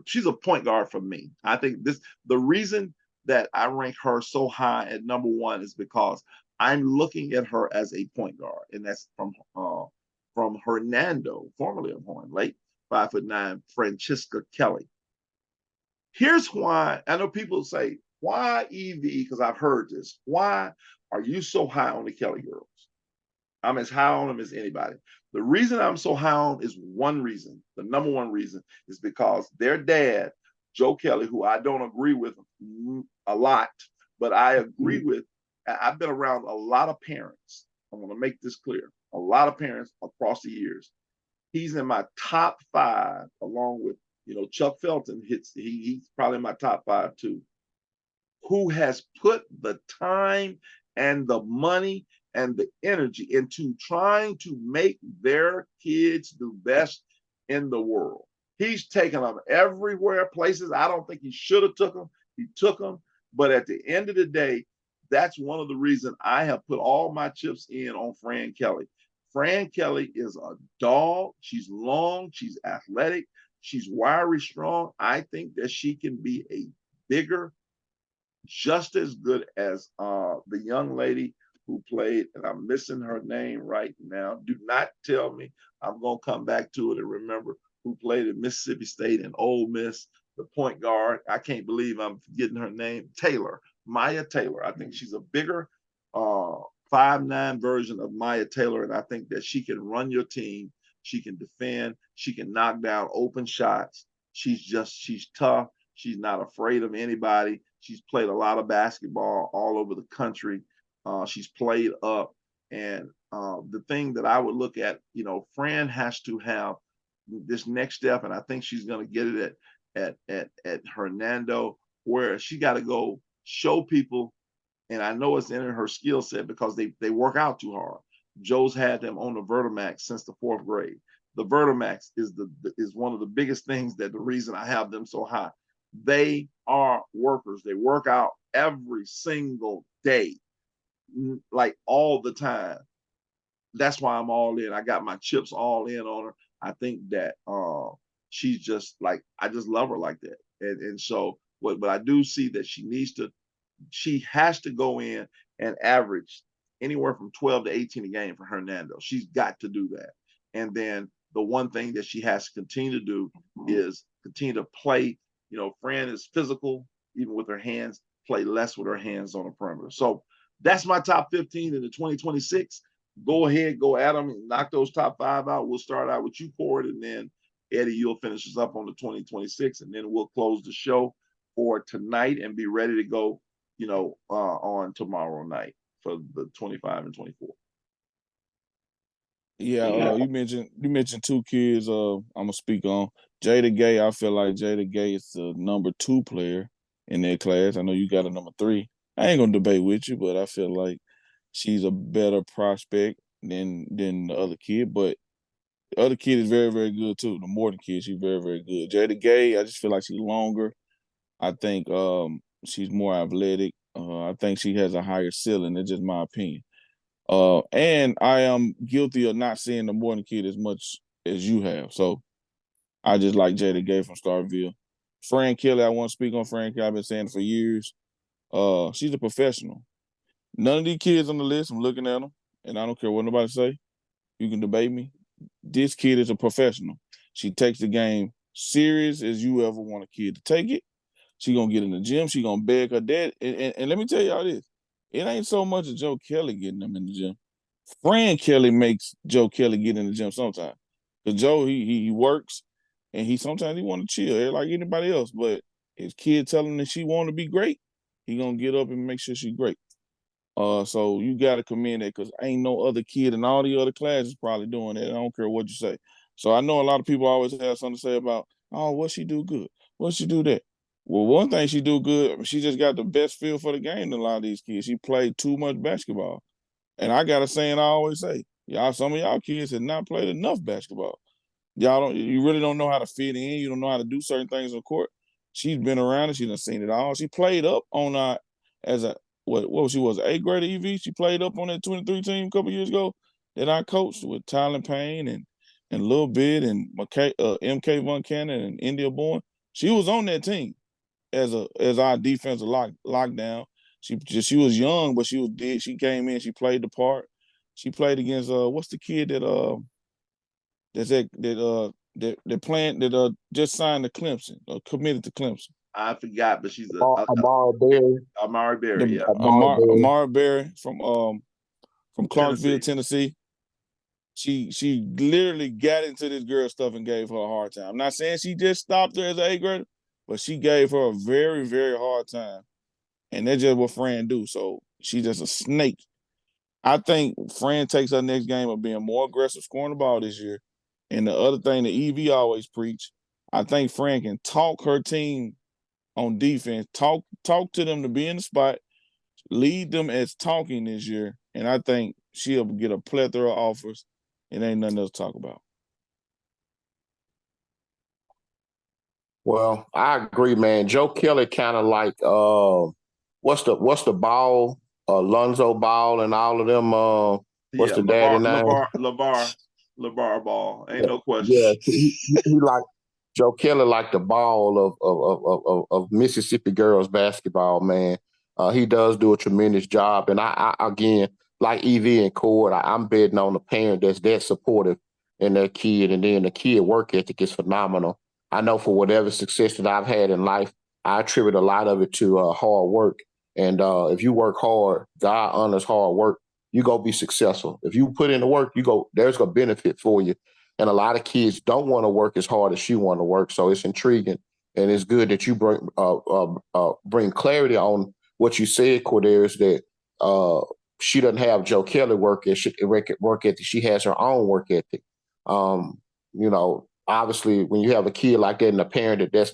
E: She's a point guard for me. I think the reason that I rank her so high at number one is because I'm looking at her as a point guard, and that's from Hernando, formerly of Horn Lake, 5'9", Francisca Kelly. Here's why. I know people say, why EV? Because I've heard this. Why are you so high on the Kelly girls? I'm as high on them as anybody. The reason I'm so high on is one reason. The number one reason is because their dad, Joe Kelly, who I don't agree with a lot, but I agree with. I've been around a lot of parents. I want to make this clear. A lot of parents across the years. He's in my top 5, along with, Chuck Felton he's probably in my top 5 too, who has put the time and the money and the energy into trying to make their kids the best in the world. He's taken them everywhere, places I don't think he should have took them. He took them. But at the end of the day, that's one of the reasons I have put all my chips in on Fran Kelly. Fran Kelly is a dog. She's long. She's athletic. She's wiry, strong. I think that she can be a bigger, just as good as the young lady who played, and I'm missing her name right now. Do not tell me. I'm going to come back to it and remember who played at Mississippi State and Ole Miss, the point guard. I can't believe I'm forgetting her name. Maya Taylor. I think she's a bigger 5'9" version of Maya Taylor, and I think that she can run your team. She can defend. She can knock down open shots. She's tough. She's not afraid of anybody. She's played a lot of basketball all over the country. She's played up. And the thing that I would look at, Fran has to have this next step, and I think she's going to get it at Hernando, where she got to go show people. And I know it's in her skill set because they work out too hard. Joe's had them on the Vertimax since the 4th grade. The Vertimax is one of the biggest things that the reason I have them so high. They are workers. They work out every single day, like all the time. That's why I'm all in. I got my chips all in on her. I think that she's just like, I just love her like that. And so, but I do see that she has to go in and average anywhere from 12 to 18 a game for Hernando. She's got to do that. And then the one thing that she has to continue to do is continue to play. Fran is physical, even with her hands, play less with her hands on the perimeter. So that's my top 15 in the 2026. Go ahead, go at them and knock those top 5 out. We'll start out with you, Cord, and then Eddie, you'll finish us up on the 2026, and then we'll close the show for tonight and be ready to go, on tomorrow night for the 25 and 24.
F: Yeah, you mentioned 2 kids. I'm gonna speak on Jada Gay. I feel like Jada Gay is the number 2 player in that class. I know you got a number 3. I ain't gonna debate with you, but I feel like she's a better prospect than the other kid. But the other kid is very, very good too. The Morton kid, she's very, very good. Jada Gay, I just feel like she's longer. I think she's more athletic. I think she has a higher ceiling. That's just my opinion. And I am guilty of not seeing the Morton kid as much as you have. So I just like Jada Gay from Starkville. Fran Kelly, I want to speak on Fran Kelly. I've been saying it for years. She's a professional. None of these kids on the list, I'm looking at them, and I don't care what nobody say. You can debate me. This kid is a professional. She takes the game serious as you ever want a kid to take it. She gonna get in the gym. She gonna beg her dad. And let me tell y'all this: it ain't so much of Joe Kelly getting them in the gym. Fran Kelly makes Joe Kelly get in the gym sometimes. Cause Joe he works, and sometimes he want to chill like anybody else. But his kid telling him that she want to be great, he gonna get up and make sure she's great. So you got to commend that because ain't no other kid in all the other classes probably doing that. I don't care what you say. So I know a lot of people always have something to say about, oh, what she do good? What she do that? Well, one thing she do good, she just got the best feel for the game than a lot of these kids. She played too much basketball. And I got a saying I always say, some of y'all kids have not played enough basketball. You really don't know how to fit in. You don't know how to do certain things on court. She's been around and she done seen it all. She played up on as a what she was, 8th grade EV. She played up on that 23 team a couple years ago that I coached with Tylen Payne and Lil Bit and MK Von Cannon and India Bourne. She was on that team as our defensive lockdown. She was young, but she came in, she played the part. She played against what's the kid that just signed to Clemson or committed to Clemson.
E: I forgot, but she's
G: Amara Berry.
E: Amari Berry. Yeah,
F: Amara Berry from Clarksville,
E: Tennessee.
F: Tennessee. She literally got into this girl stuff and gave her a hard time. I'm not saying she just stopped her as an 8th grader, but she gave her a very, very hard time. And that's just what Fran do. So she's just a snake. I think Fran takes her next game of being more aggressive scoring the ball this year. And the other thing that EV always preach, I think Fran can talk her team on defense, talk to them to be in the spot, lead them as talking this year. And I think she'll get a plethora of offers. It ain't nothing else to talk about.
G: Well, I agree, man. Joe Kelly kind of like what's the Ball, Lonzo Ball, and all of them. What's the daddy name?
E: LeVar Ball. Ain't no question.
G: Yeah, he like Joe Kelly, like the Ball of Mississippi girls basketball, man. He does do a tremendous job, and I again, like EV and Cord, I'm betting on the parent that's that supportive in their kid, and then the kid work ethic is phenomenal. I know for whatever success that I've had in life, I attribute a lot of it to hard work. And if you work hard, God honors hard work. You go be successful. If you put in the work, there's a benefit for you. And a lot of kids don't want to work as hard as you want to work. So it's intriguing, and it's good that you bring clarity on what you said, Cordarius, that she doesn't have Joe Kelly work ethic. She has her own work ethic. Obviously, when you have a kid like that and a parent that's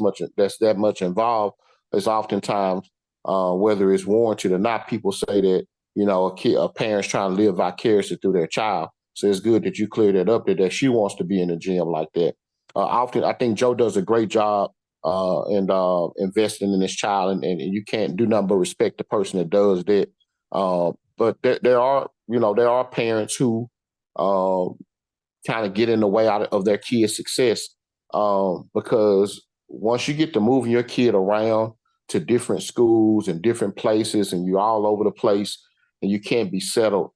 G: that much involved, it's oftentimes whether it's warranted or not, people say that a parent's trying to live vicariously through their child. So it's good that you clear that up, that she wants to be in the gym like that. Often, I think Joe does a great job in investing in this child, and you can't do nothing but respect the person that does that. But there are parents who kind of get in the way of their kid's success because once you get to moving your kid around to different schools and different places, and you're all over the place, and you can't be settled,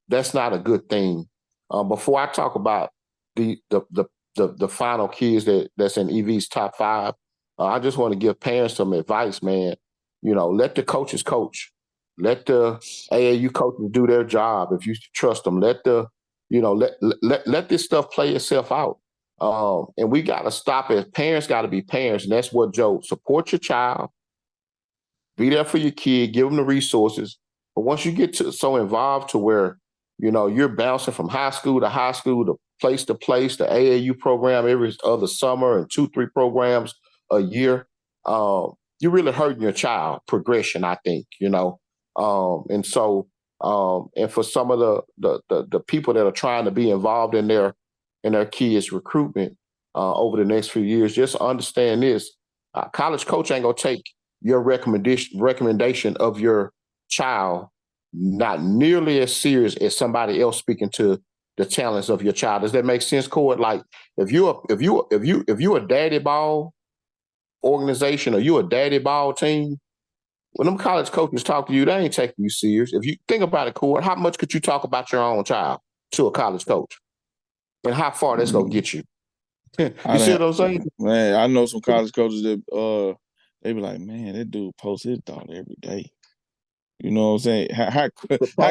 G: that's not a good thing. Before I talk about the final kids that's in EV's top 5, I just want to give parents some advice, man. Let the coaches coach. Let the AAU coaches do their job if you trust them. Let this stuff play itself out. And we got to stop it. Parents got to be parents. And that's what Joe, support your child, be there for your kid, give them the resources. But once you get so involved to where, you're bouncing from high school to place, the AAU program every other summer and 2-3 programs a year, you're really hurting your child progression, I think, and so, and for some of the people that are trying to be involved in their kids' recruitment over the next few years, just understand this: college coach ain't gonna take your recommendation of your child not nearly as serious as somebody else speaking to the talents of your child. Does that make sense, Cord? Like if you a daddy ball organization or you a daddy ball team, when them college coaches talk to you, they ain't taking you serious. If you think about it, Cord, how much could you talk about your own child to a college coach? And how far that's gonna get you? You see what I'm saying?
F: Man, I know some college coaches that they be like, man, that dude posts his daughter every day. You know what I'm saying? How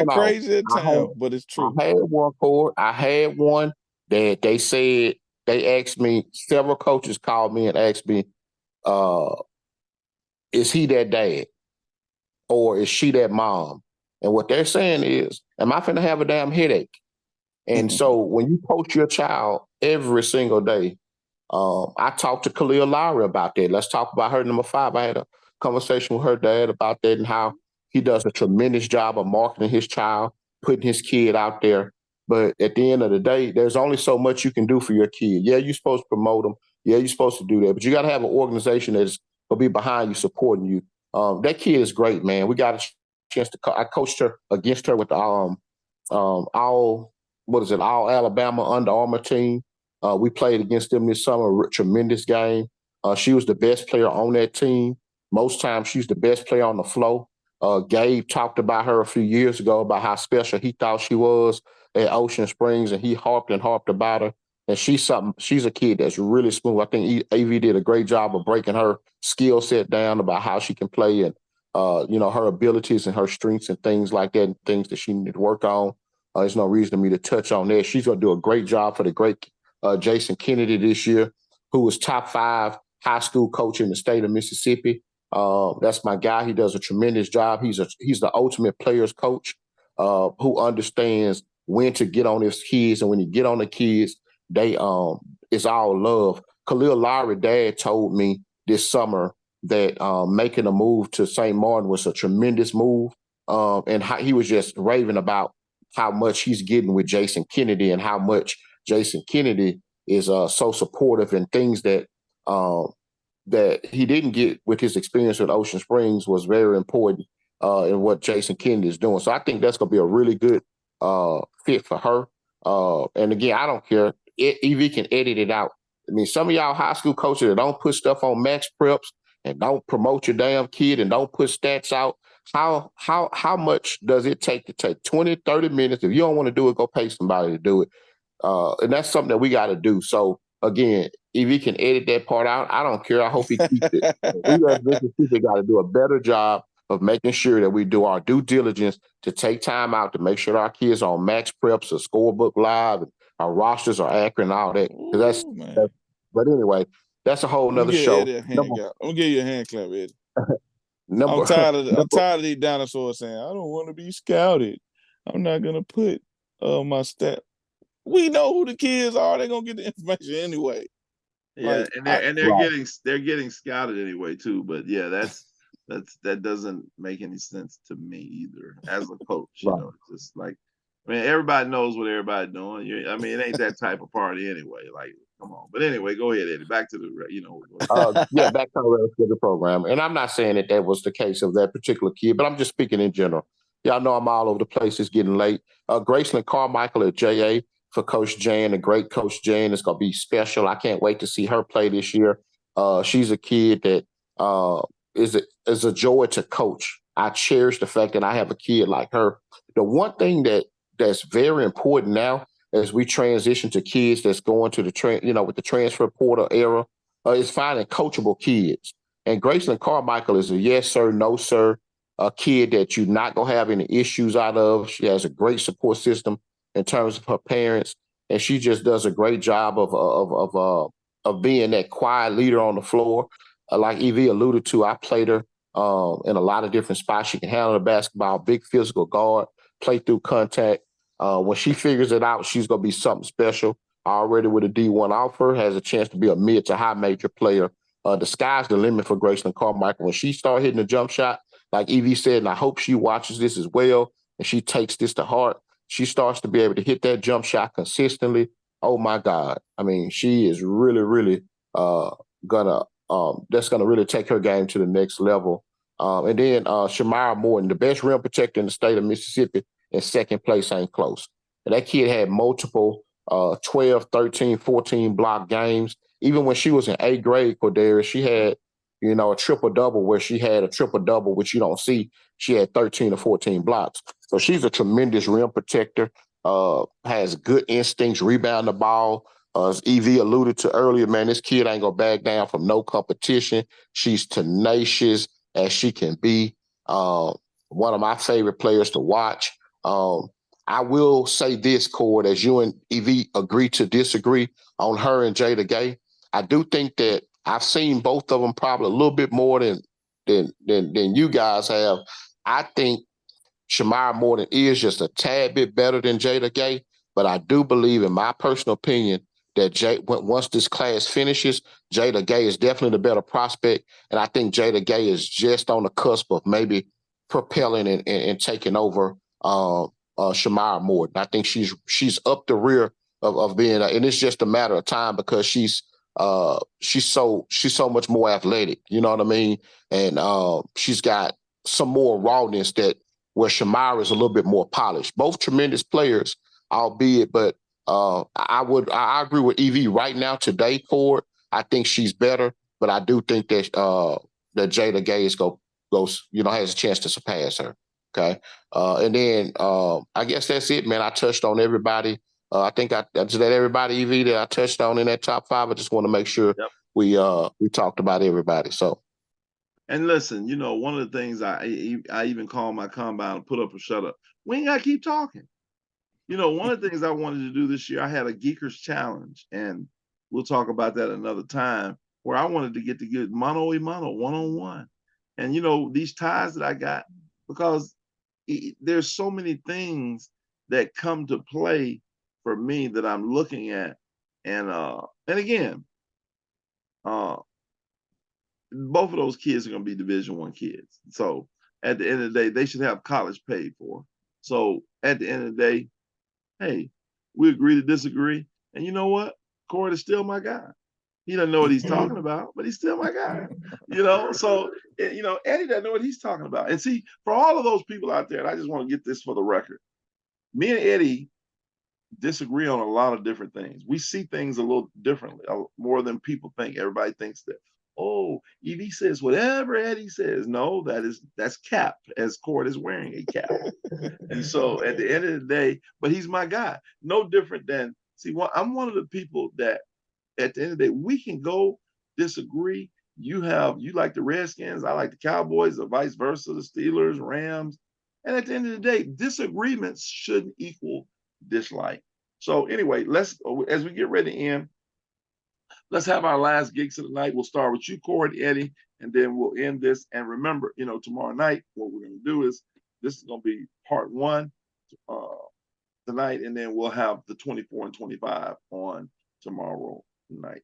F: crazy that time, but it's true.
G: I had one, Cord. I had one that they said they asked me. Several coaches called me and asked me, "Is he that dad, or is she that mom?" And what they're saying is, "Am I finna have a damn headache?" And so when you post your child every single day, I talked to Khalil Lowry about that. Let's talk about her number 5. I had a conversation with her dad about that and how he does a tremendous job of marketing his child, putting his kid out there. But at the end of the day, there's only so much you can do for your kid. Yeah, you're supposed to promote them. Yeah, you're supposed to do that. But you got to have an organization that's going to be behind you, supporting you. That kid is great, man. We got a chance to I coached her against her with the all Alabama Under Armour team. We played against them this summer, tremendous game. She was the best player on that team. Most times she's the best player on the floor. Gabe talked about her a few years ago about how special he thought she was at Ocean Springs, and he harped and harped about her. And she's a kid that's really smooth. I think AV did a great job of breaking her skill set down about how she can play and her abilities and her strengths and things like that, and things that she needed to work on. There's no reason for me to touch on that. She's going to do a great job for the great Jason Kennedy this year, who was top 5 high school coach in the state of Mississippi. That's my guy. He does a tremendous job. He's the ultimate players coach who understands when to get on his kids, and when you get on the kids, it's all love. Khalil Lowry dad told me this summer that making a move to St. Martin was a tremendous move, and he was just raving about how much he's getting with Jason Kennedy and how much Jason Kennedy is so supportive, and things that that he didn't get with his experience with Ocean Springs was very important in what Jason Kennedy is doing. So I think that's going to be a really good fit for her. And again, I don't care. EV can edit it out. I mean, some of y'all high school coaches that don't put stuff on Max Preps and don't promote your damn kid and don't put stats out. How much does it take to take 20, 30 minutes? If you don't want to do it, go pay somebody to do it. And that's something that we got to do. So again, if he can edit that part out, I don't care. I hope he keeps it. We as business people got to do a better job of making sure that we do our due diligence to take time out to make sure our kids are on Max Preps or Scorebook Live, and our rosters are accurate and all that. That's but anyway, that's a whole nother show.
F: I'm gonna give you a hand clap, Eddie. I'm tired of these dinosaurs saying, I don't want to be scouted. I'm not gonna put my stat. We know who the kids are. They're gonna get the information anyway.
E: Yeah, they're getting scouted anyway too. But yeah, that doesn't make any sense to me either as a coach. You know, it's just like, I mean, everybody knows what everybody's doing. I mean, it ain't that type of party anyway. Like, come on. But anyway, go ahead, Eddie. Back to the
G: back to the program. And I'm not saying that was the case of that particular kid, but I'm just speaking in general. Y'all know I'm all over the place. It's getting late. Graceland Carmichael at JA for Coach Jan, the great Coach Jan. It's going to be special. I can't wait to see her play this year. She's a kid that is a joy to coach. I cherish the fact that I have a kid like her. The one thing that's very important now as we transition to kids that's going to with the transfer portal era is finding coachable kids. And Graceland Carmichael is a yes, sir, no, sir, a kid that you're not going to have any issues out of. She has a great support system in terms of her parents, and she just does a great job of being that quiet leader on the floor. Like EV alluded to, I played her in a lot of different spots. She can handle the basketball, big physical guard, play through contact. When she figures it out, she's going to be something special. Already with a D1 offer, has a chance to be a mid to high major player. The sky's the limit for Graceland Carmichael. When she starts hitting the jump shot, like Evie said, and I hope she watches this as well, and she takes this to heart, she starts to be able to hit that jump shot consistently. Oh my God. I mean, she is really, really that's gonna really take her game to the next level. And then Shamira Morton, the best rim protector in the state of Mississippi, in second place ain't close. And that kid had multiple 12, 13, 14 block games. Even when she was in 8th grade, Cordera, she had a triple-double where she had a triple-double, which you don't see. She had 13 or 14 blocks. So she's a tremendous rim protector, has good instincts, rebound the ball. As EV alluded to earlier, man, this kid ain't going to back down from no competition. She's tenacious as she can be. One of my favorite players to watch. I will say this, Cord, as you and EV agree to disagree on her and Jada Gay. I do think that I've seen both of them probably a little bit more than you guys have. I think Shamira Morton is just a tad bit better than Jada Gay, but I do believe, in my personal opinion, that once this class finishes, Jada Gay is definitely the better prospect, and I think Jada Gay is just on the cusp of maybe propelling and taking over Shamira Morton. I think she's up the rear of being, and it's just a matter of time because she's so much more athletic. You know what I mean? And she's got some more rawness where Shamira is a little bit more polished. Both tremendous players, albeit, but I agree with EV right now today. Ford, I think she's better, but I do think that that Jada Gay goes has a chance to surpass her. Okay, and then I guess that's it, man. I touched on everybody. I think I let everybody, EV, that I touched on in that top five. I just want to make sure we talked about everybody. So.
E: And listen, one of the things I even call my combine put up or shut up. We ain't got to keep talking. One of the things I wanted to do this year, I had a Geekers challenge, and we'll talk about that another time, where I wanted to get to get mano a mano, one-on-one. And, these ties that I got, because there's so many things that come to play for me that I'm looking at. And again, both of those kids are going to be Division I kids. So at the end of the day, they should have college paid for. So at the end of the day, hey, we agree to disagree. And you know what? Cord is still my guy. He doesn't know what he's talking about, but he's still my guy. So, Eddie doesn't know what he's talking about. And see, for all of those people out there, and I just want to get this for the record, me and Eddie disagree on a lot of different things. We see things a little differently, more than people think. Everybody thinks that, oh, EV says whatever Eddie says. No, that's cap, as Cord is wearing a cap. And so at the end of the day, but he's my guy. No different than, I'm one of the people that at the end of the day, we can go disagree. You like the Redskins, I like the Cowboys, or vice versa, the Steelers, Rams. And at the end of the day, disagreements shouldn't equal dislike. So anyway, as we get ready to end, let's have our last gigs of the night. We'll start with you, Cord, Eddie, and then we'll end this. And remember, tomorrow night, what we're going to do is, this is going to be part one tonight, and then we'll have the 24 and 25 on tomorrow night.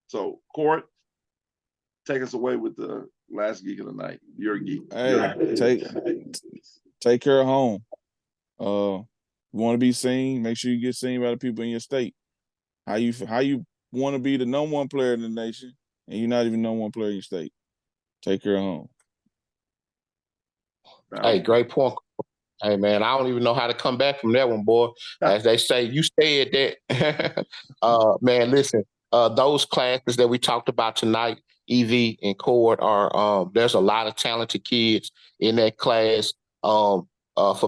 E: So, Cord, take us away with the last geek of the night. You're a geek.
F: Hey, take her home. You want to be seen, make sure you get seen by the people in your state. How you want to be the number one player in the nation, and you're not even number one player in your state. Take her home.
G: Hey, great point. Hey, man, I don't even know how to come back from that one, boy. As they say, you said that. Man, listen, those classes that we talked about tonight, EV and Cord, there's a lot of talented kids in that class. For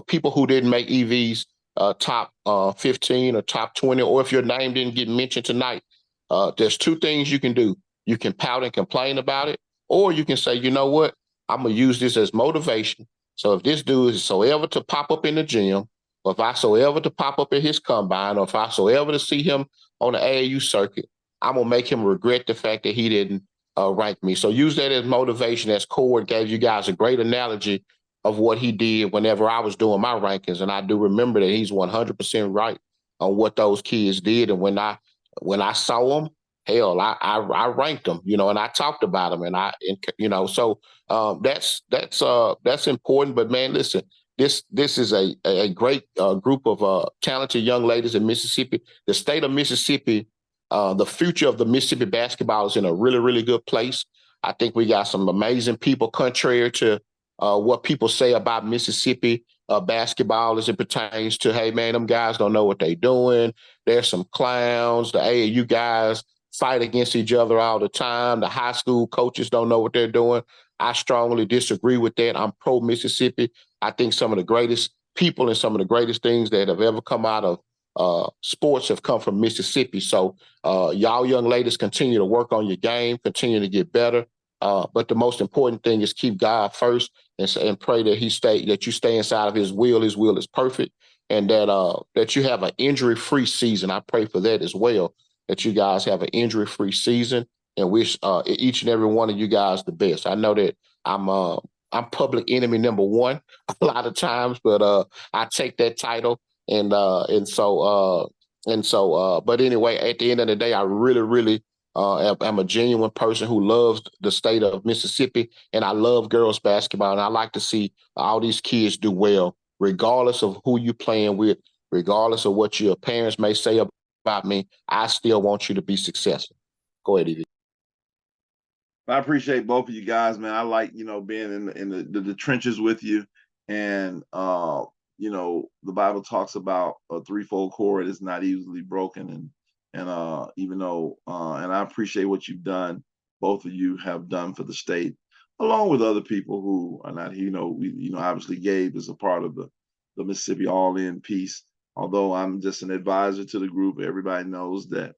G: people who didn't make EV's top 15 or top 20, or if your name didn't get mentioned tonight, there's two things you can do. You can pout and complain about it, or you can say, you know what, I'm going to use this as motivation. So if this dude is so ever to pop up in the gym, or if I so ever to pop up in his combine, or if I so ever to see him on the AAU circuit, I'm going to make him regret the fact that he didn't rank me. So use that as motivation, as Cord gave you guys a great analogy of what he did whenever I was doing my rankings. And I do remember that he's 100% right on what those kids did. And when I saw them, hell, I ranked them, and I talked about them, so that's important. But man, listen, this is a great group of talented young ladies in Mississippi. The state of Mississippi, the future of the Mississippi basketball is in a really, really good place. I think we got some amazing people, contrary to what people say about Mississippi basketball as it pertains to, hey, man, them guys don't know what they're doing. There's some clowns. The AAU guys fight against each other all the time. The high school coaches don't know what they're doing. I strongly disagree with that. I'm pro Mississippi. I think some of the greatest people and some of the greatest things that have ever come out of sports have come from Mississippi. So y'all young ladies continue to work on your game, continue to get better. But the most important thing is keep God first and pray that you stay inside of his will. His will is perfect. And that you have an injury-free season. I pray for that as well, that you guys have an injury-free season and wish each and every one of you guys the best. I know that I'm public enemy number one a lot of times, but I take that title. But anyway, at the end of the day, I really am a genuine person who loves the state of Mississippi, and I love girls basketball, and I like to see all these kids do well, regardless of who you're playing with, regardless of what your parents may say about me. I still want you to be successful. Go ahead, Evie.
E: I appreciate both of you guys, man. I like, being in the trenches with you. And, the Bible talks about a threefold cord is not easily broken. And even though, and I appreciate what you've done, both of you have done for the state, along with other people who are not here. Obviously Gabe is a part of the Mississippi All In piece. Although I'm just an advisor to the group, everybody knows that,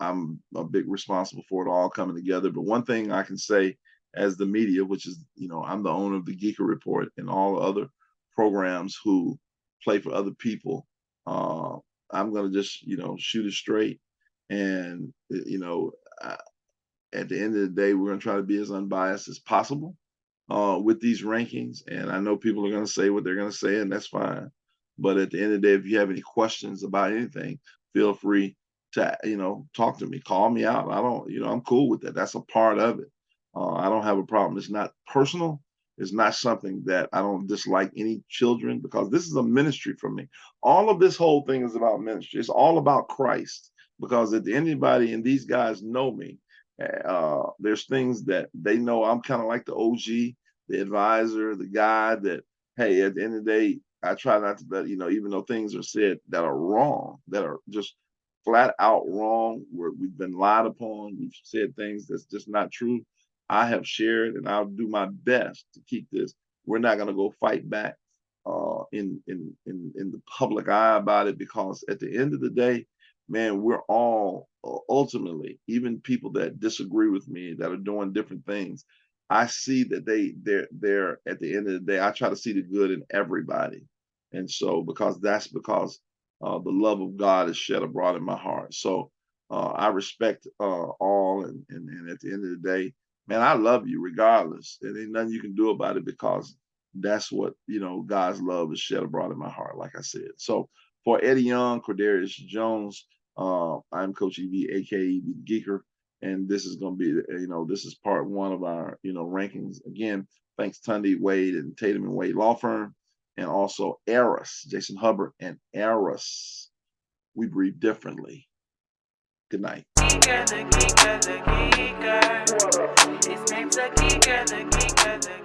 E: I'm a big responsible for it all coming together. But one thing I can say as the media, which is, I'm the owner of the Geeker Report and all other programs who play for other people. I'm going to just, shoot it straight. And, at the end of the day, we're going to try to be as unbiased as possible with these rankings. And I know people are going to say what they're going to say, and that's fine. But at the end of the day, if you have any questions about anything, feel free to, talk to me, call me out. I don't, I'm cool with that. That's a part of it. I don't have a problem. It's not personal. It's not something that I don't dislike any children, because this is a ministry for me. All of this whole thing is about ministry. It's all about Christ, because at the end of anybody, and these guys know me, there's things that they know. I'm kind of like the OG, the advisor, the guy that, hey, at the end of the day, I try not to let, even though things are said that are wrong, that are just flat out wrong, where we've been lied upon, we've said things that's just not true. I have shared, and I'll do my best to keep this. We're not going to go fight back in the public eye about it, because at the end of the day, man, we're all ultimately, even people that disagree with me, that are doing different things, I see that they're at the end of the day, I try to see the good in everybody. And so, because the love of God is shed abroad in my heart. So I respect all, and at the end of the day, man, I love you regardless. There ain't nothing you can do about it, because that's what, God's love is shed abroad in my heart, like I said. So for Eddie Young, Cordarius Jones, I'm Coach EV, aka the Geeker, and this is going to be, this is part one of our, rankings. Again, thanks Tunde Wade and Tatum and Wade Law Firm, and also Eris, Jason Hubbard and Eris. We breathe differently. Good night.
D: Geeker, the geeker, the geeker. His name's the geeker, the geeker, the